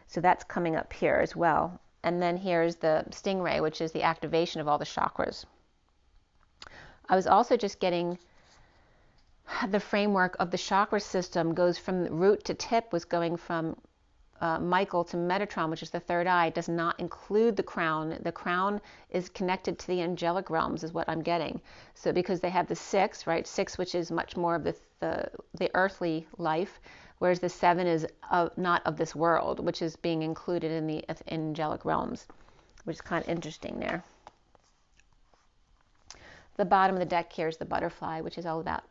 So that's coming up here as well. And then here's the stingray, which is the activation of all the chakras. I was also just getting the framework of the chakra system goes from root to tip, was going from Michael to Metatron, which is the third eye. It does not include the crown. The crown is connected to the angelic realms, is what I'm getting. So because they have the 6, right? 6, which is much more of the earthly life, whereas the 7 is not of this world, which is being included in the angelic realms, which is kind of interesting there. The bottom of the deck here is the butterfly, which is all about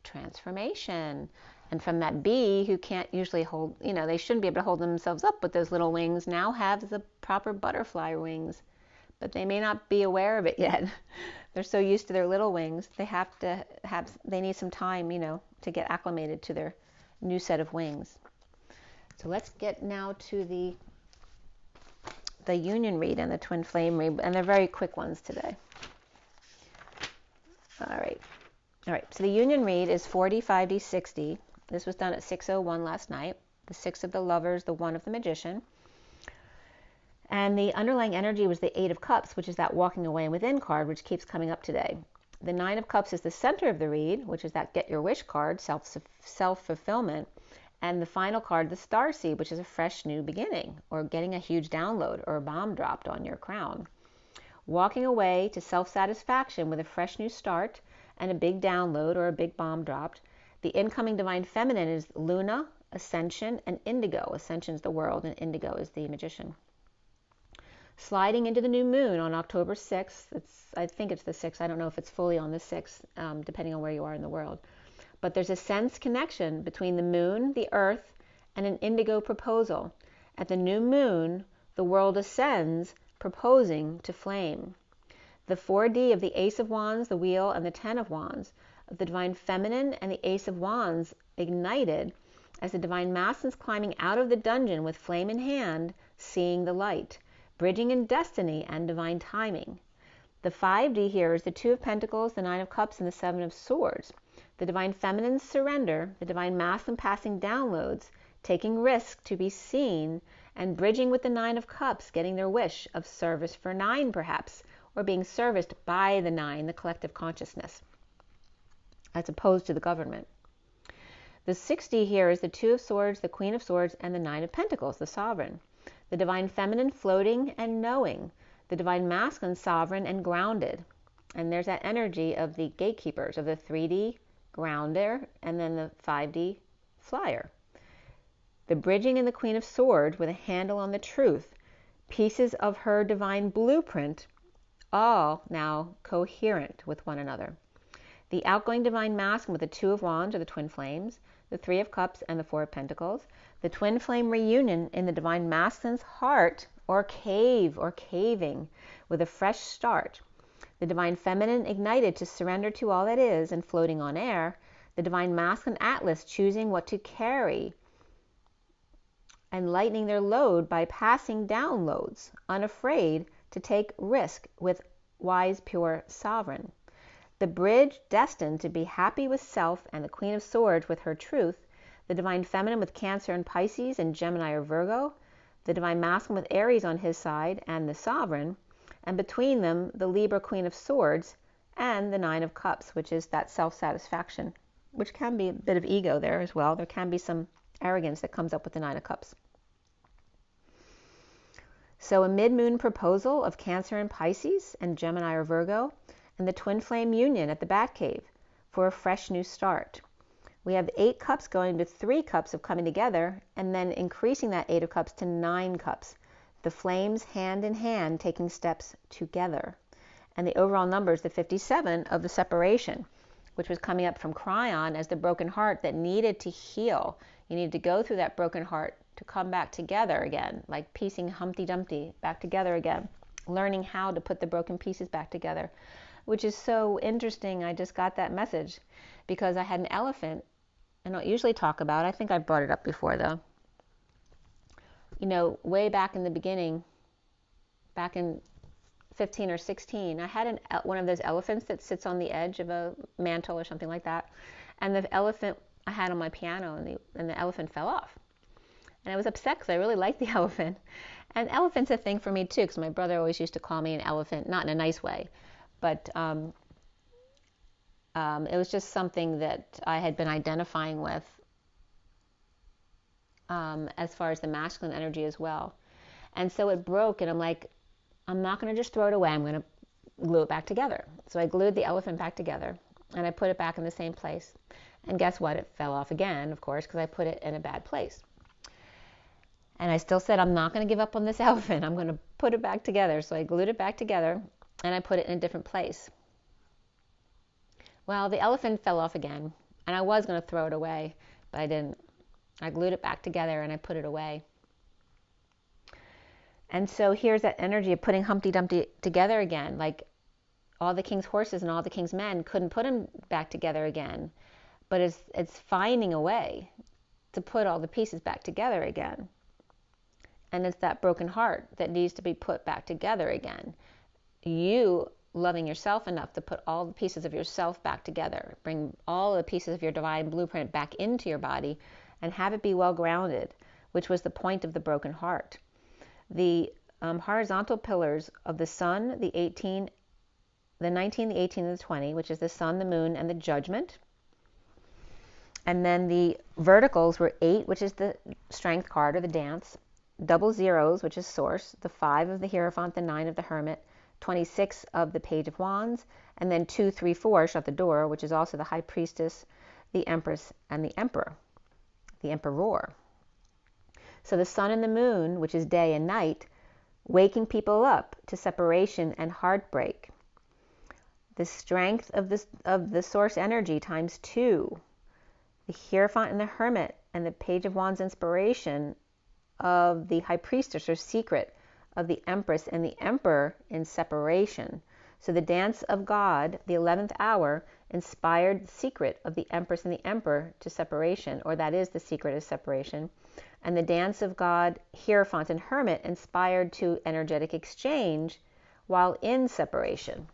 transformation. And from that bee who can't usually hold, they shouldn't be able to hold themselves up with those little wings, now have the proper butterfly wings. But they may not be aware of it yet. They're so used to their little wings, they need some time, to get acclimated to their new set of wings. So let's get now to the union read and the twin flame read, and they're very quick ones today. All right. So the union read is 40, 5D, 60. This was done at 6:01 last night. The 6 of the Lovers, the 1 of the Magician. And the underlying energy was the 8 of Cups, which is that walking away and within card, which keeps coming up today. The 9 of Cups is the center of the read, which is that get your wish card, self-fulfillment. And the final card, the Starseed, which is a fresh new beginning, or getting a huge download or a bomb dropped on your crown. Walking away to self-satisfaction with a fresh new start and a big download or a big bomb dropped. The incoming divine feminine is Luna, Ascension, and Indigo. Ascension is the world, and Indigo is the Magician. Sliding into the new moon on October 6th. I think it's the 6th. I don't know if it's fully on the 6th, depending on where you are in the world. But there's a sense connection between the moon, the earth, and an indigo proposal. At the new moon, the world ascends, proposing to flame. The 4D of the Ace of Wands, the Wheel, and the 10 of Wands, of the Divine Feminine and the Ace of Wands ignited as the Divine Masculine is climbing out of the dungeon with flame in hand, seeing the light, bridging in destiny and divine timing. The 5D here is the 2 of Pentacles, the 9 of Cups, and the 7 of Swords. The Divine Feminine's surrender, the Divine Masculine passing downloads, taking risk to be seen, and bridging with the 9 of Cups, getting their wish of service for 9 perhaps, or being serviced by the 9, the collective consciousness, as opposed to the government. The 6D here is the 2 of Swords, the Queen of Swords, and the 9 of Pentacles, the Sovereign. The Divine Feminine floating and knowing. The Divine Masculine sovereign and grounded. And there's that energy of the gatekeepers, of the 3D grounder, and then the 5D flyer. The bridging in the Queen of Swords with a handle on the truth. Pieces of her divine blueprint all now coherent with one another. The outgoing divine masculine with the Two of Wands or the twin flames, the Three of Cups and the Four of Pentacles, the twin flame reunion in the divine masculine's heart or cave or caving with a fresh start, the divine feminine ignited to surrender to all that is and floating on air, the divine masculine atlas choosing what to carry and lightening their load by passing down loads, unafraid to take risk with wise, pure sovereign. The bridge destined to be happy with self and the Queen of Swords with her truth, the divine feminine with Cancer and Pisces and Gemini or Virgo, the divine masculine with Aries on his side and the sovereign, and between them the Libra Queen of Swords and the Nine of Cups, which is that self-satisfaction, which can be a bit of ego there as well. There can be some arrogance that comes up with the Nine of Cups. So a mid-moon proposal of Cancer and Pisces and Gemini or Virgo, and the twin flame union at the Batcave for a fresh new start. We have 8 cups going to 3 cups of coming together, and then increasing that 8 of cups to 9 cups. The flames hand in hand taking steps together. And the overall number is the 57 of the separation, which was coming up from Cryon as the broken heart that needed to heal. You needed to go through that broken heart to come back together again, like piecing Humpty Dumpty back together again, learning how to put the broken pieces back together, which is so interesting. I just got that message because I had an elephant. I don't usually talk about it. I think I brought it up before though. You know, way back in the beginning, back in 15 or 16, I had one of those elephants that sits on the edge of a mantle or something like that. And the elephant I had on my piano, and the elephant fell off. And I was upset because I really liked the elephant. And elephant's a thing for me too, because my brother always used to call me an elephant, not in a nice way, but it was just something that I had been identifying with as far as the masculine energy as well. And so it broke, and I'm like, I'm not going to just throw it away. I'm going to glue it back together. So I glued the elephant back together, and I put it back in the same place. And guess what? It fell off again, of course, because I put it in a bad place. And I still said, I'm not going to give up on this elephant. I'm going to put it back together. So I glued it back together, and I put it in a different place. Well, the elephant fell off again, and I was going to throw it away, but I didn't. I glued it back together, and I put it away. And so here's that energy of putting Humpty Dumpty together again. Like all the king's horses and all the king's men couldn't put him back together again. But it's finding a way to put all the pieces back together again. And it's that broken heart that needs to be put back together again. You loving yourself enough to put all the pieces of yourself back together. Bring all the pieces of your divine blueprint back into your body and have it be well grounded, which was the point of the broken heart. The horizontal pillars of the sun, the 19, the 18, and the 20, which is the sun, the moon, and the judgment. And then the verticals were 8, which is the strength card or the dance, double zeros, which is source, the 5 of the Hierophant, the 9 of the Hermit, 26 of the Page of Wands, and then 2, 3, 4, shut the door, which is also the High Priestess, the Empress, and the Emperor, the Emperor. So the sun and the moon, which is day and night, waking people up to separation and heartbreak. The strength of the source energy times 2. The Hierophant and the Hermit and the Page of Wands inspiration of the High Priestess or secret of the Empress and the Emperor in separation. So the dance of God, the 11th hour, inspired the secret of the Empress and the Emperor to separation, or that is the secret of separation. And the dance of God, Hierophant and Hermit, inspired to energetic exchange while in separation.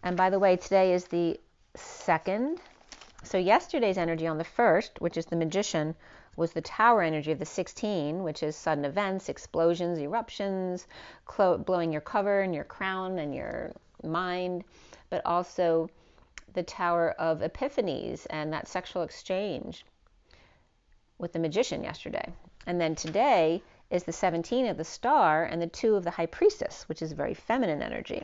And by the way, today is the 2nd. So yesterday's energy on the 1st, which is the Magician, was the Tower energy of the 16, which is sudden events, explosions, eruptions, blowing your cover and your crown and your mind, but also the Tower of Epiphanies and that sexual exchange with the Magician yesterday. And then today is the 17 of the Star and the 2 of the High Priestess, which is very feminine energy.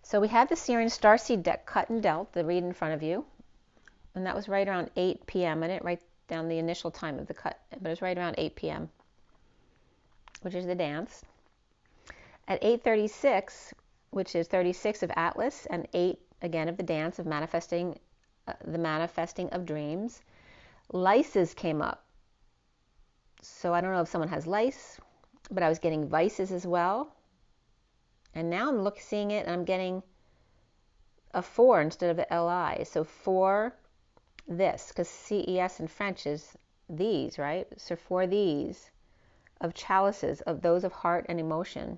So we had the Syrian Starseed deck cut and dealt, the read in front of you. And that was right around 8 p.m. I didn't write down the initial time of the cut, but it was right around 8 p.m., which is the dance. At 8:36, which is 36 of Atlas and 8 again of the dance of manifesting, the manifesting of dreams, lices came up. So I don't know if someone has lice, but I was getting vices as well. And now I'm seeing it, and I'm getting a 4 instead of the LI. So 4 this, because CES in French is these, right? So 4 these of chalices, of those of heart and emotion.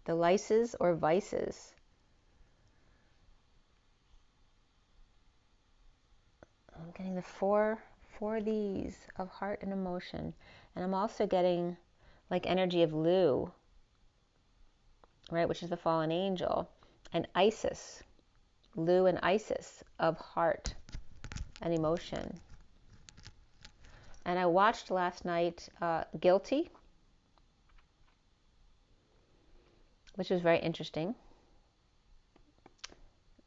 The lices or vices. I'm getting the 4 these of heart and emotion. And I'm also getting like energy of Lu, right, which is the fallen angel, and Isis, Lu and Isis of heart and emotion. And I watched last night Guilty, which was very interesting.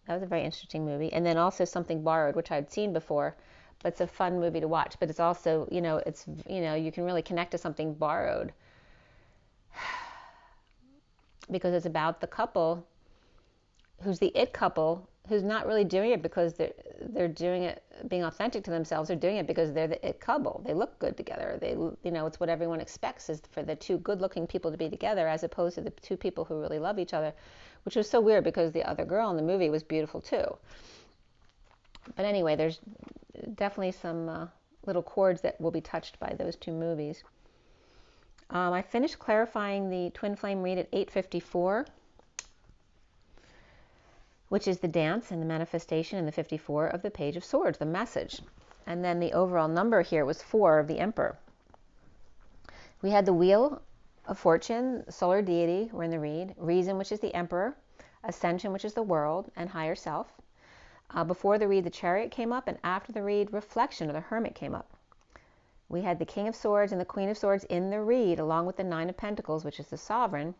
That was a very interesting movie. And then also Something Borrowed, which I'd seen before, but it's a fun movie to watch. But it's also, you can really connect to Something Borrowed because it's about the couple who's the it couple, who's not really doing it because they're doing it being authentic to themselves. They're doing it because they're the it couple. They look good together. It's what everyone expects, is for the two good-looking people to be together, as opposed to the two people who really love each other, which was so weird because the other girl in the movie was beautiful too. But anyway, there's definitely some little chords that will be touched by those two movies. I finished clarifying the twin flame read at 8:54. Which is the dance and the manifestation in the 54 of the Page of Swords, the message. And then the overall number here was 4 of the Emperor. We had the Wheel of Fortune, Solar Deity, we're in the read, Reason, which is the Emperor, Ascension, which is the world, and Higher Self. Before the read, the Chariot came up, and after the read, Reflection, or the Hermit, came up. We had the King of Swords and the Queen of Swords in the read, along with the Nine of Pentacles, which is the Sovereign,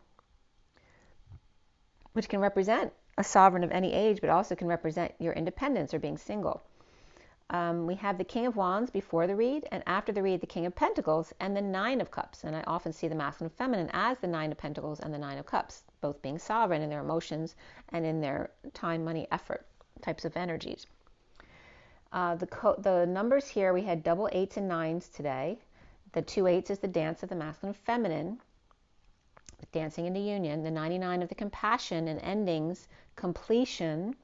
which can represent a sovereign of any age, but also can represent your independence or being single. We have the King of Wands before the read, and after the read, the King of Pentacles and the Nine of Cups. And I often see the masculine and feminine as the Nine of Pentacles and the Nine of Cups, both being sovereign in their emotions and in their time, money, effort types of energies. The numbers here, we had double 8s and 9s today. The 2 8s is the dance of the masculine and feminine, dancing into union. The 99 of the compassion and endings, completion,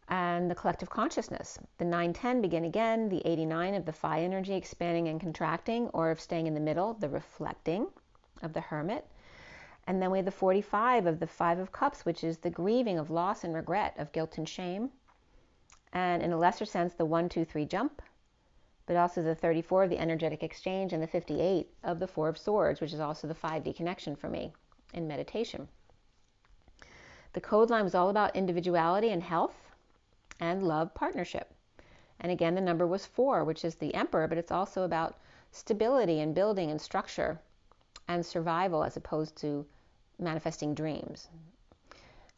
and the collective consciousness. The 9-10 begin again. The 89 of the Phi energy, expanding and contracting, or of staying in the middle, the reflecting of the Hermit. And then we have the 45 of the 5 of Cups, which is the grieving of loss and regret, of guilt and shame. And in a lesser sense, the 1, 2, 3 jump, but also the 34 of the energetic exchange, and the 58 of the 4 of Swords, which is also the 5D connection for me in meditation. The code line was all about individuality and health and love partnership. And again, the number was 4, which is the Emperor, but it's also about stability and building and structure and survival, as opposed to manifesting dreams.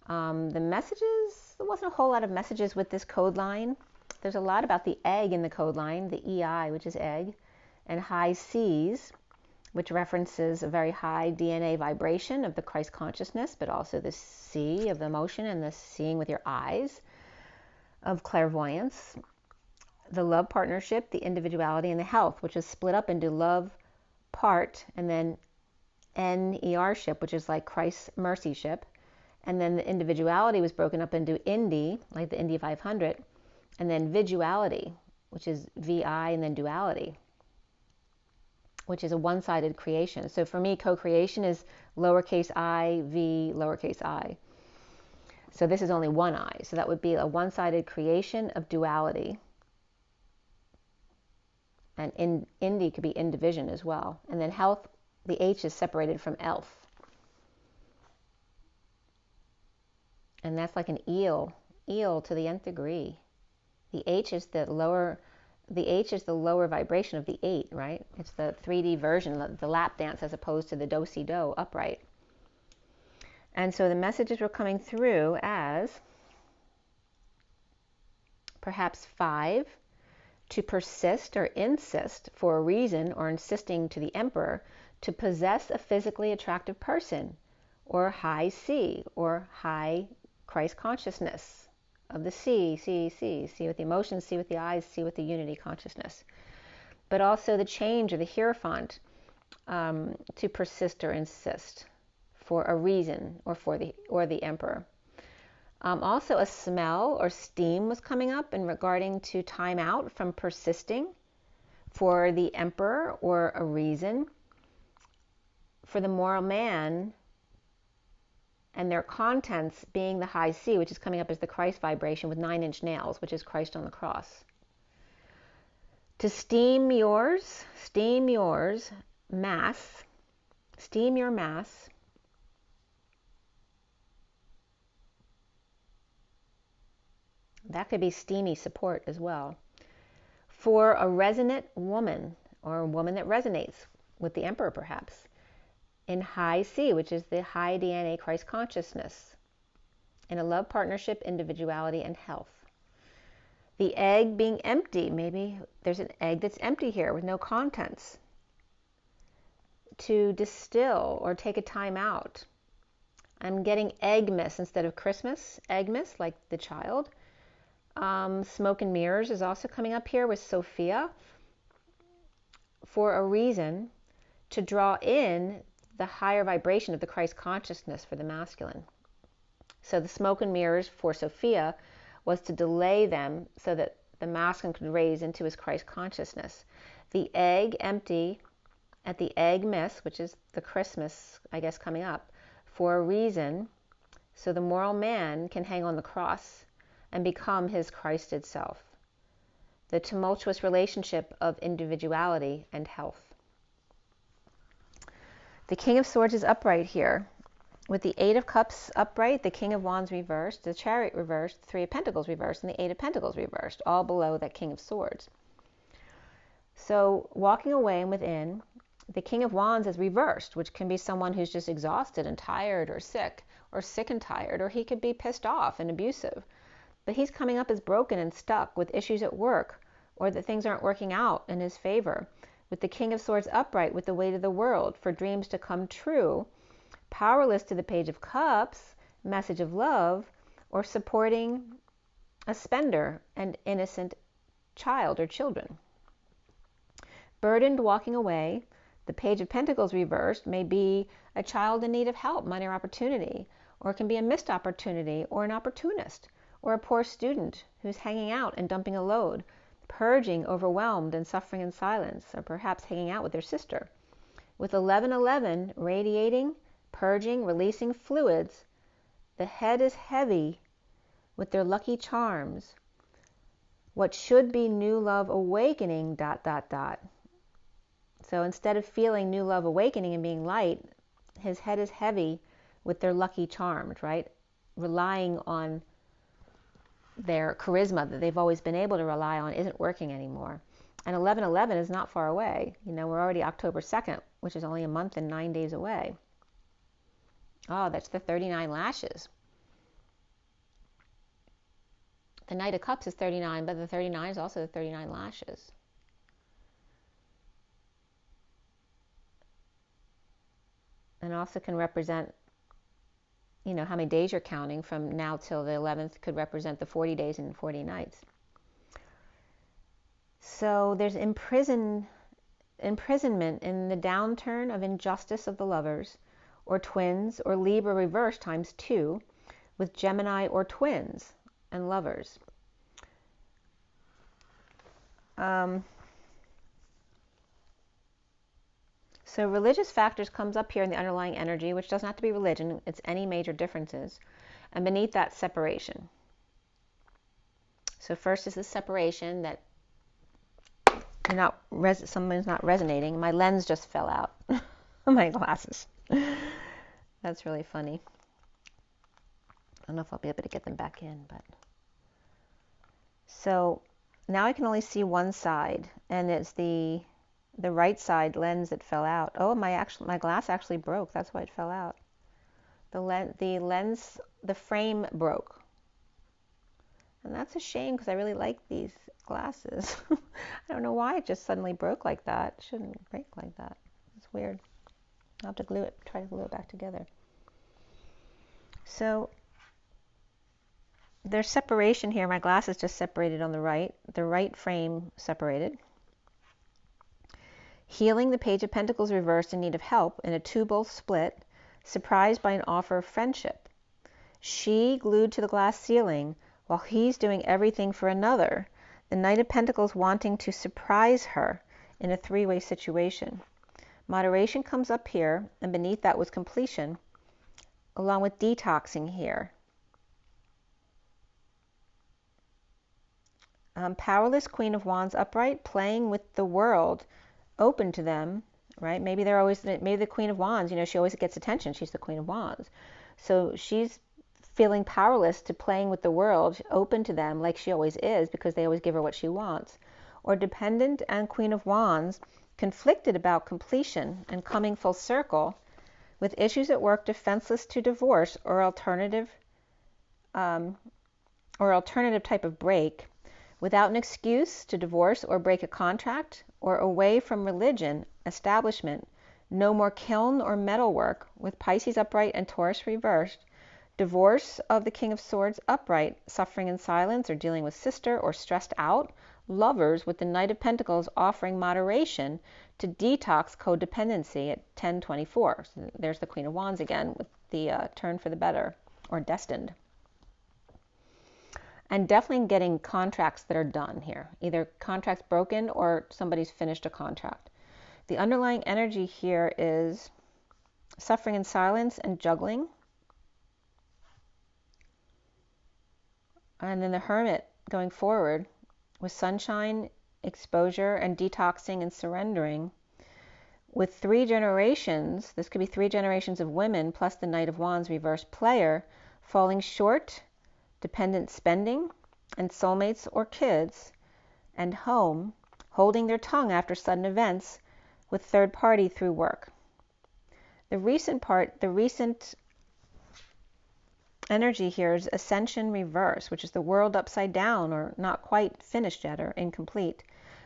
The messages, there wasn't a whole lot of messages with this code line. There's a lot about the egg in the code line, the EI, which is egg, and high C's, which references a very high DNA vibration of the Christ consciousness, but also the C of the emotion and the seeing with your eyes of clairvoyance. The love partnership, the individuality, and the health, which is split up into love part, and then NER ship, which is like Christ's mercy ship. And then the individuality was broken up into Indy, like the Indy 500, and then viduality, which is VI, and then duality, which is a one-sided creation. So for me, co-creation is lowercase I, V, lowercase I. So this is only one I. So that would be a one-sided creation of duality. And Indy could be in division as well. And then health, the H is separated from elf. And that's like an eel to the nth degree. The H is the lower vibration of the 8, right? It's the 3D version, the lap dance, as opposed to the do-si-do upright. And so the messages were coming through as perhaps 5, to persist or insist for a reason, or insisting to the Emperor to possess a physically attractive person, or high C, or high Christ consciousness of the C with the emotions, C with the eyes, C with the unity consciousness. But also the change or the Hierophant, to persist or insist for a reason, or the emperor. Also a smell or steam was coming up in regarding to time out from persisting for the emperor or a reason. For the moral man, and their contents being the high C, which is coming up as the Christ vibration with 9-inch nails, which is Christ on the cross. To steam your mass, that could be steamy support as well, for a resonant woman, or a woman that resonates with the emperor perhaps, in high C, which is the high DNA Christ consciousness, in a love partnership, individuality, and health. The egg being empty, maybe there's an egg that's empty here with no contents. To distill or take a time out. I'm getting Eggmas instead of Christmas, Eggmas, like the child. Smoke and mirrors is also coming up here with Sophia, for a reason, to draw in the higher vibration of the Christ consciousness for the masculine. So the smoke and mirrors for Sophia was to delay them so that the masculine could raise into his Christ consciousness. The egg empty at the Eggmas, which is the Christmas, I guess, coming up, for a reason, so the moral man can hang on the cross and become his Christed self. The tumultuous relationship of individuality and health. The King of Swords is upright here, with the Eight of Cups upright, the King of Wands reversed, the Chariot reversed, the Three of Pentacles reversed, and the Eight of Pentacles reversed, all below that King of Swords. So walking away and within, the King of Wands is reversed, which can be someone who's just exhausted and tired, or sick and tired, or he could be pissed off and abusive. But he's coming up as broken and stuck with issues at work, or that things aren't working out in his favor. With the King of Swords upright, with the weight of the world, for dreams to come true, powerless to the Page of Cups, message of love, or supporting a spender and innocent child or children. Burdened, walking away, the Page of Pentacles reversed may be a child in need of help, money, or opportunity, or it can be a missed opportunity, or an opportunist, or a poor student who's hanging out and dumping a load, purging, overwhelmed, and suffering in silence, or perhaps hanging out with their sister. With 1111 radiating, purging, releasing fluids, the head is heavy with their lucky charms. What should be new love awakening, ... So instead of feeling new love awakening and being light, his head is heavy with their lucky charms, right? Relying on their charisma that they've always been able to rely on isn't working anymore. And 1111 is not far away. You know, we're already October 2nd, which is only a month and 9 days away. Oh, that's the 39 lashes. The Knight of Cups is 39, but the 39 is also the 39 lashes. And also can represent, you know, how many days you're counting from now till the 11th, could represent the 40 days and 40 nights. So there's imprisonment in the downturn of injustice of the lovers, or twins, or Libra reverse times 2, with Gemini or twins and lovers. So religious factors comes up here in the underlying energy, which doesn't have to be religion, it's any major differences, and beneath that, separation. So first is the separation that someone's not resonating. My lens just fell out. My glasses. That's really funny. I don't know if I'll be able to get them back in, but so now I can only see one side, and it's the right side lens that fell out. Oh, my glass actually broke. That's why it fell out. The frame broke. And that's a shame because I really like these glasses. I don't know why it just suddenly broke like that. It shouldn't break like that. It's weird. I'll have to try to glue it back together. So there's separation here. My glass is just separated on the right frame separated. Healing the Page of Pentacles reversed in need of help in a two-bowl split, surprised by an offer of friendship. She glued to the glass ceiling while he's doing everything for another. The Knight of Pentacles wanting to surprise her in a three-way situation. Moderation comes up here, and beneath that was completion, along with detoxing here. Powerless Queen of Wands upright, playing with the world, open to them, right? Maybe the Queen of Wands, she always gets attention. She's the Queen of Wands. So she's feeling powerless to playing with the world, open to them like she always is, because they always give her what she wants. Or dependent and Queen of Wands, conflicted about completion and coming full circle, with issues at work, defenseless to divorce or alternative type of break, without an excuse to divorce or break a contract, or away from religion, establishment, no more kiln or metal work, with Pisces upright and Taurus reversed, divorce of the King of Swords upright, suffering in silence or dealing with sister or stressed out, lovers with the Knight of Pentacles offering moderation to detox codependency at 1024. So there's the Queen of Wands again with the turn for the better, or destined. And definitely getting contracts that are done here. Either contracts broken or somebody's finished a contract. The underlying energy here is suffering in silence and juggling. And then the Hermit going forward with sunshine, exposure, and detoxing and surrendering. With 3 generations, this could be 3 generations of women plus the Knight of Wands reverse player, falling short, dependent spending, and soulmates or kids, and home, holding their tongue after sudden events with third party through work. The recent energy here is ascension reverse, which is the world upside down, or not quite finished yet, or incomplete,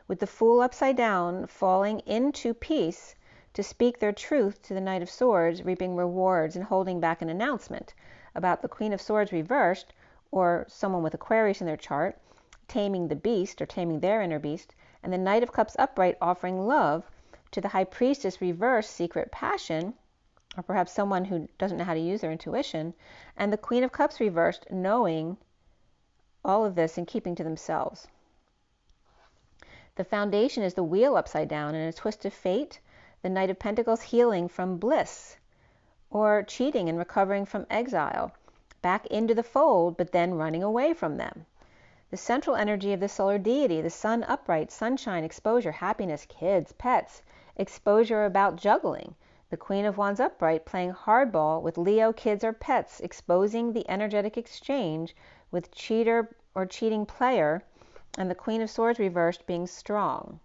with the Fool upside down falling into peace to speak their truth to the Knight of Swords, reaping rewards and holding back an announcement about the Queen of Swords reversed, or someone with Aquarius in their chart, taming the beast, or taming their inner beast, and the Knight of Cups upright offering love to the High Priestess reverse, secret passion, or perhaps someone who doesn't know how to use their intuition, and the Queen of Cups reversed, knowing all of this and keeping to themselves. The foundation is the Wheel upside down, and a twist of fate, the Knight of Pentacles healing from bliss, or cheating and recovering from exile, back into the fold, but then running away from them. The central energy of the solar deity, the Sun upright, sunshine, exposure, happiness, kids, pets, exposure about juggling, the Queen of Wands upright playing hardball with Leo, kids, or pets, exposing the energetic exchange with cheater or cheating player, and the Queen of Swords reversed being strong.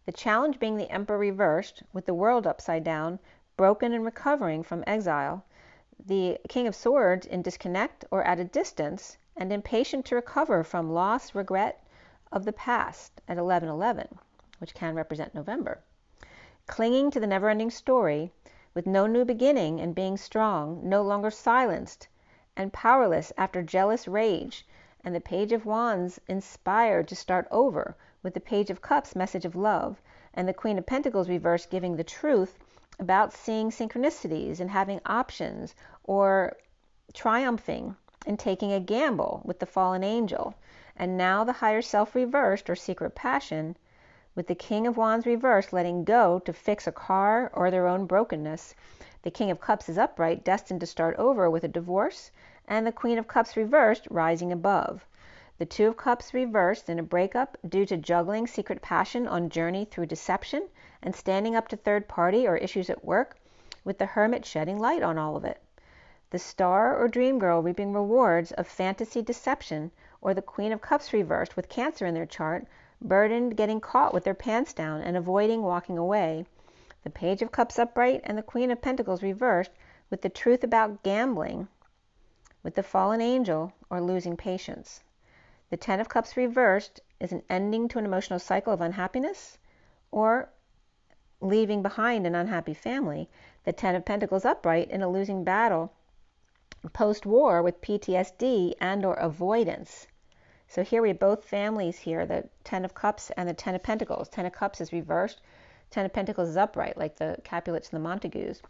The challenge being the Emperor reversed with the World upside down, broken and recovering from exile, the King of Swords in disconnect or at a distance, and impatient to recover from loss, regret of the past at 11:11, which can represent November. Clinging to the never-ending story, with no new beginning and being strong, no longer silenced and powerless after jealous rage, and the Page of Wands inspired to start over with the Page of Cups message of love, and the Queen of Pentacles reversed giving the truth about seeing synchronicities and having options, or triumphing and taking a gamble with the fallen angel. And now the higher self reversed, or secret passion, with the King of Wands reversed letting go to fix a car or their own brokenness. The King of Cups is upright, destined to start over with a divorce, and the Queen of Cups reversed rising above. The Two of Cups reversed in a breakup due to juggling secret passion on journey through deception and standing up to third party or issues at work, with the Hermit shedding light on all of it. The Star or Dream Girl reaping rewards of fantasy deception, or the Queen of Cups reversed with Cancer in their chart, burdened, getting caught with their pants down and avoiding walking away. The Page of Cups upright and the Queen of Pentacles reversed with the truth about gambling, with the fallen angel, or losing patience. The Ten of Cups reversed is an ending to an emotional cycle of unhappiness, or leaving behind an unhappy family. the Ten of Pentacles upright in a losing battle post-war with PTSD and or avoidance. So here we have both families here, the Ten of Cups and the Ten of Pentacles. Ten of Cups is reversed. Ten of Pentacles is upright, like the Capulets and the Montagues.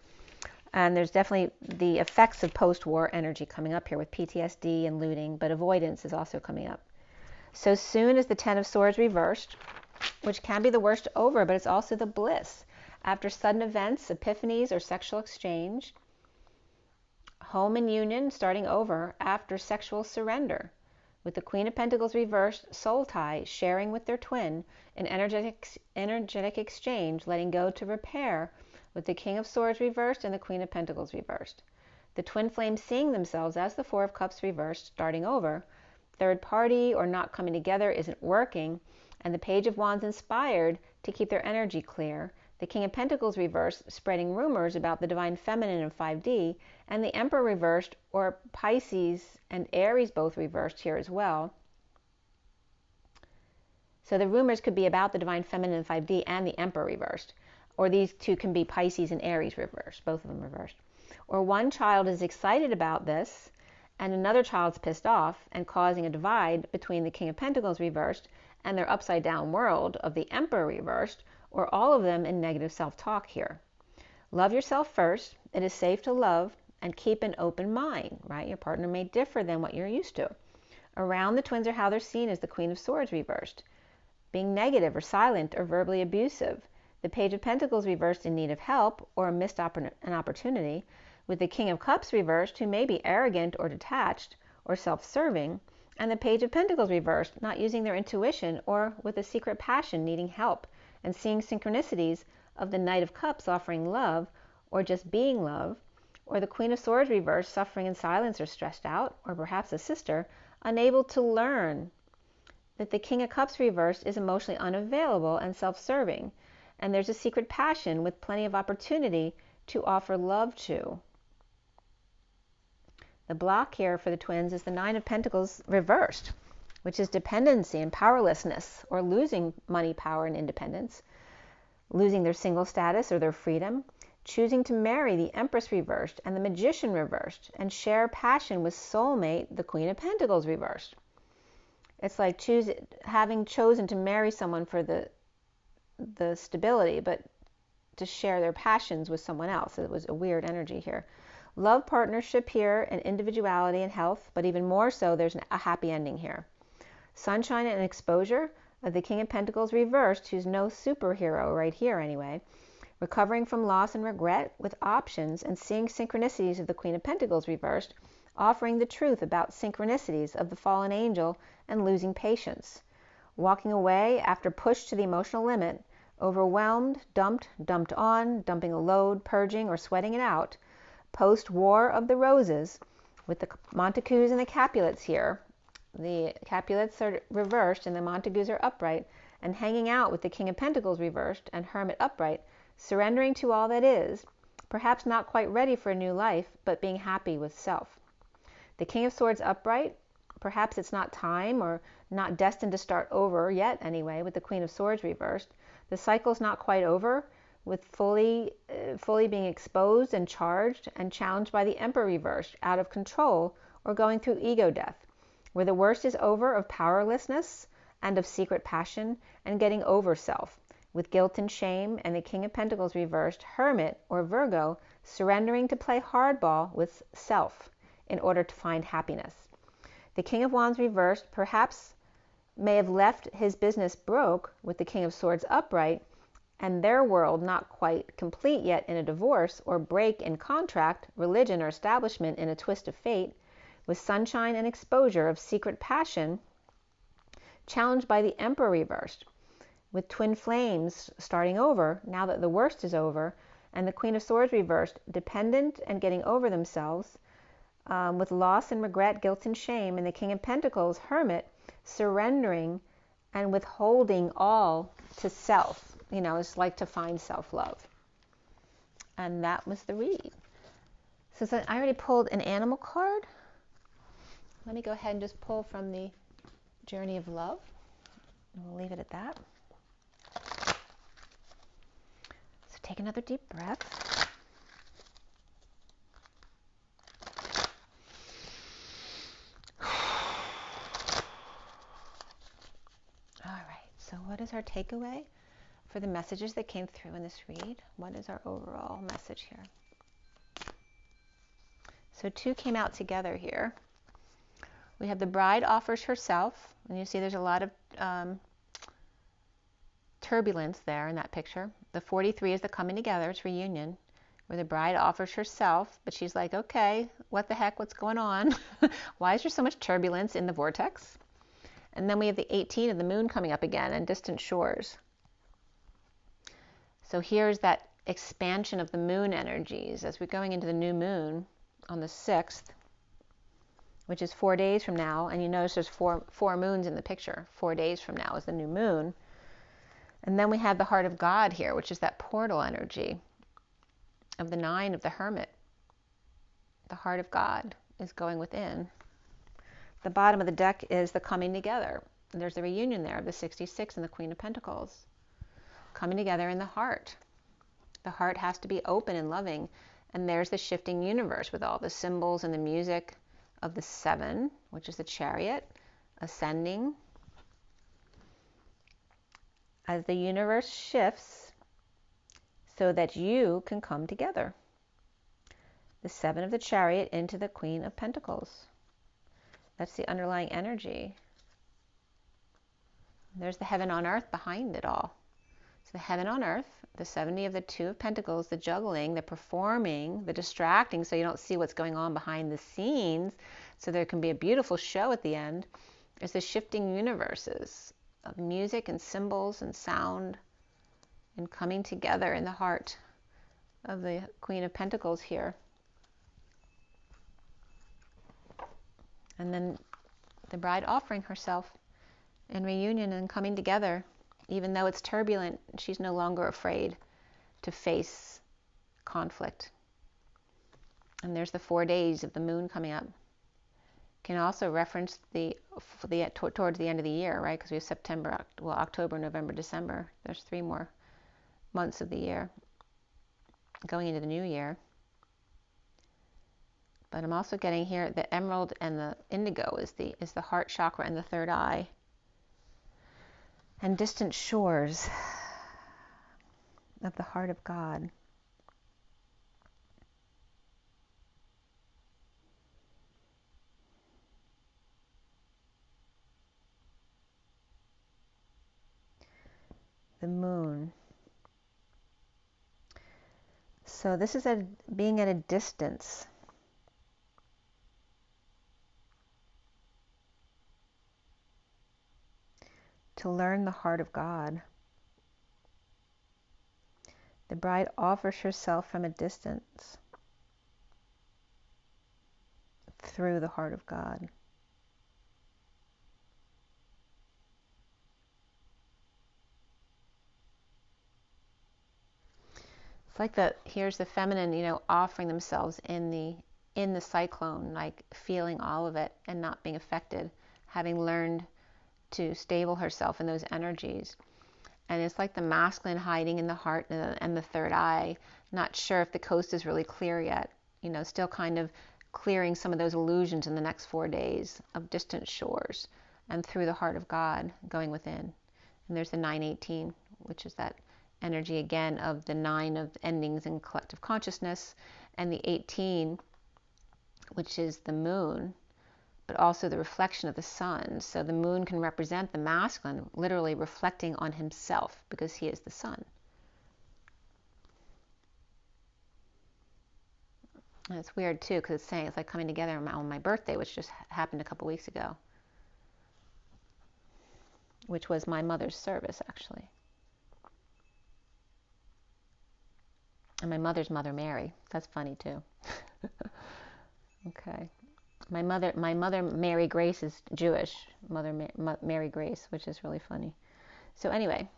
And there's definitely the effects of post-war energy coming up here with PTSD and looting, but avoidance is also coming up. So soon as the Ten of Swords reversed, which can be the worst over, but it's also the bliss. After sudden events, epiphanies, or sexual exchange, home and union starting over after sexual surrender. With the Queen of Pentacles reversed, soul tie, sharing with their twin, an energetic exchange, letting go to repair, with the King of Swords reversed and the Queen of Pentacles reversed. The twin flames seeing themselves as the Four of Cups reversed, starting over. Third party or not coming together isn't working, and the Page of Wands inspired to keep their energy clear. The King of Pentacles reversed, spreading rumors about the Divine Feminine in 5D, and the Emperor reversed, or Pisces and Aries both reversed here as well. So the rumors could be about the Divine Feminine in 5D and the Emperor reversed, or these two can be Pisces and Aries reversed, both of them reversed. Or one child is excited about this, and another child's pissed off and causing a divide between the King of Pentacles reversed and their upside down world of the Emperor reversed, or all of them in negative self-talk here. Love yourself first. It is safe to love and keep an open mind, right? Your partner may differ than what you're used to. Around the twins are how they're seen as the Queen of Swords reversed, being negative or silent or verbally abusive. The Page of Pentacles reversed in need of help or missed an opportunity, with the King of Cups reversed who may be arrogant or detached or self-serving, and the Page of Pentacles reversed, not using their intuition or with a secret passion needing help, and seeing synchronicities of the Knight of Cups offering love or just being love, or the Queen of Swords reversed suffering in silence or stressed out, or perhaps a sister unable to learn that the King of Cups reversed is emotionally unavailable and self-serving, and there's a secret passion with plenty of opportunity to offer love to. The block here for the twins is the Nine of Pentacles reversed, which is dependency and powerlessness, or losing money, power, and independence, losing their single status or their freedom, choosing to marry the Empress reversed and the Magician reversed, and share passion with soulmate, the Queen of Pentacles reversed. It's like having chosen to marry someone for the stability, but to share their passions with someone else. It was a weird energy here. Love, partnership here, and individuality and health, but even more so, there's a happy ending here. Sunshine and exposure of the King of Pentacles reversed, who's no superhero right here anyway, recovering from loss and regret with options, and seeing synchronicities of the Queen of Pentacles reversed, offering the truth about synchronicities of the fallen angel and losing patience. Walking away after pushed to the emotional limit, overwhelmed, dumped on, dumping a load, purging or sweating it out. Post-War of the Roses, with the Montagues and the Capulets here. The Capulets are reversed and the Montagues are upright, and hanging out with the King of Pentacles reversed and Hermit upright, surrendering to all that is, perhaps not quite ready for a new life, but being happy with self. The King of Swords upright, perhaps it's not time or not destined to start over yet anyway, with the Queen of Swords reversed. The cycle's not quite over, with fully being exposed and charged and challenged by the Emperor reversed, out of control or going through ego death, where the worst is over of powerlessness and of secret passion and getting over self, with guilt and shame, and the King of Pentacles reversed, Hermit or Virgo, surrendering to play hardball with self in order to find happiness. The King of Wands reversed perhaps may have left his business broke, with the King of Swords upright, and their world not quite complete yet in a divorce or break in contract, religion, or establishment in a twist of fate, with sunshine and exposure of secret passion, challenged by the Emperor reversed, with twin flames starting over now that the worst is over, and the Queen of Swords reversed, dependent and getting over themselves, with loss and regret, guilt and shame, and the King of Pentacles, Hermit, surrendering and withholding all to self. You know, it's like to find self-love. And that was the read. So I already pulled an animal card. Let me go ahead and just pull from the Journey of Love. And we'll leave it at that. So take another deep breath. is our takeaway for the messages that came through in this read? What is our overall message here? So 2 came out together here. We have the bride offers herself, and you see there's a lot of turbulence there in that picture. The 43 is the coming together, it's reunion, where the bride offers herself, but she's like, okay, what the heck, what's going on? Why is there so much turbulence in the vortex? And then we have the 18 of the moon coming up again and distant shores. So here's that expansion of the moon energies as we're going into the new moon on the 6th, which is 4 days from now. And you notice there's four moons in the picture. 4 days from now is the new moon. And then we have the heart of God here, which is that portal energy of the 9 of the hermit. The heart of God is going within. The bottom of the deck is the coming together. There's the reunion there of the 66 and the Queen of Pentacles. Coming together in the heart. The heart has to be open and loving. And there's the shifting universe with all the symbols and the music of the 7, which is the Chariot, ascending. As the universe shifts so that you can come together. The 7 of the Chariot into the Queen of Pentacles. That's the underlying energy. There's the heaven on earth behind it all. So the heaven on earth, the 70 of the 2 of Pentacles, the juggling, the performing, the distracting so you don't see what's going on behind the scenes so there can be a beautiful show at the end. There's the shifting universes of music and symbols and sound and coming together in the heart of the Queen of Pentacles here. And then the bride offering herself in reunion and coming together. Even though it's turbulent, she's no longer afraid to face conflict. And there's the 4 days of the moon coming up. Can also reference towards the end of the year, right? Because we have September, October, November, December. There's 3 more months of the year going into the new year. But I'm also getting here the emerald and the indigo is the heart chakra and the third eye. And distant shores of the heart of God. The moon. So this is being at a distance. To learn the heart of God. The bride offers herself from a distance through the heart of God. It's like here's the feminine, offering themselves in the cyclone, like feeling all of it and not being affected, having learned to stable herself in those energies. And it's like the masculine hiding in the heart and the third eye, not sure if the coast is really clear yet, still kind of clearing some of those illusions in the next 4 days of distant shores and through the heart of God going within. And there's the 918, which is that energy again of the 9 of endings in collective consciousness, and the 18, which is the moon, but also the reflection of the sun. So the moon can represent the masculine, literally reflecting on himself because he is the sun. And it's weird too because it's saying it's like coming together on my birthday, which just happened a couple weeks ago, which was my mother's service actually. And my mother's Mother Mary. That's funny too. Okay. My mother Mary Grace is Jewish. Mary Grace, which is really funny. So anyway,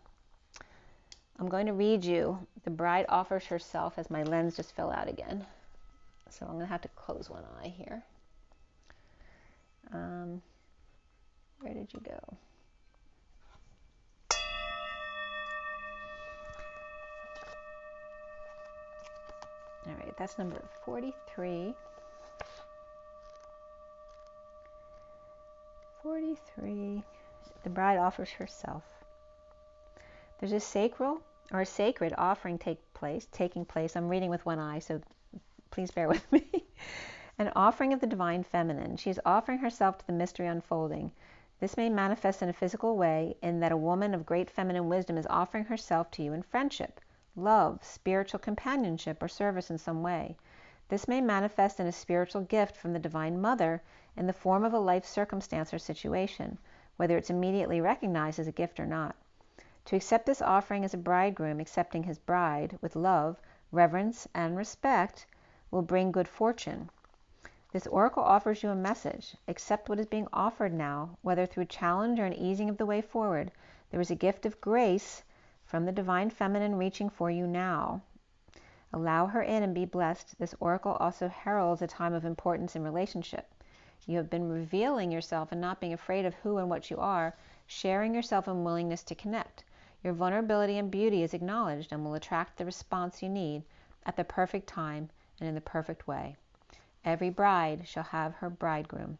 I'm going to read you. The bride offers herself as my lens just fell out again. So I'm going to have to close one eye here. Where did you go? All right, that's number 43. 43. The bride offers herself. There's a sacred offering taking place. I'm reading with one eye, so please bear with me. An offering of the divine feminine. She is offering herself to the mystery unfolding. This may manifest in a physical way in that a woman of great feminine wisdom is offering herself to you in friendship, love, spiritual companionship, or service in some way. This may manifest in a spiritual gift from the Divine Mother in the form of a life circumstance or situation, whether it's immediately recognized as a gift or not. To accept this offering as a bridegroom accepting his bride with love, reverence, and respect will bring good fortune. This oracle offers you a message. Accept what is being offered now, whether through challenge or an easing of the way forward. There is a gift of grace from the Divine Feminine reaching for you now. Allow her in and be blessed. This oracle also heralds a time of importance in relationship. You have been revealing yourself and not being afraid of who and what you are, sharing yourself and willingness to connect. Your vulnerability and beauty is acknowledged and will attract the response you need at the perfect time and in the perfect way. Every bride shall have her bridegroom.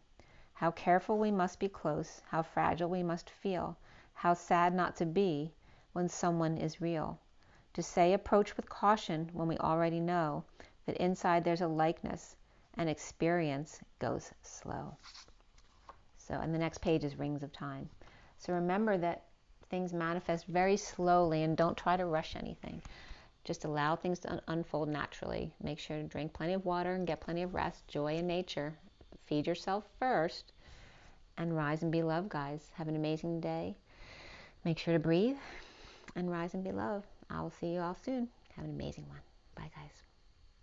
How careful we must be close, how fragile we must feel, how sad not to be when someone is real. To say approach with caution when we already know that inside there's a likeness and experience goes slow. So, and the next page is rings of time. So remember that things manifest very slowly and don't try to rush anything. Just allow things to unfold naturally. Make sure to drink plenty of water and get plenty of rest. Joy in nature. Feed yourself first and rise and be loved, guys. Have an amazing day. Make sure to breathe and rise and be loved. I will see you all soon. Have an amazing one. Bye, guys.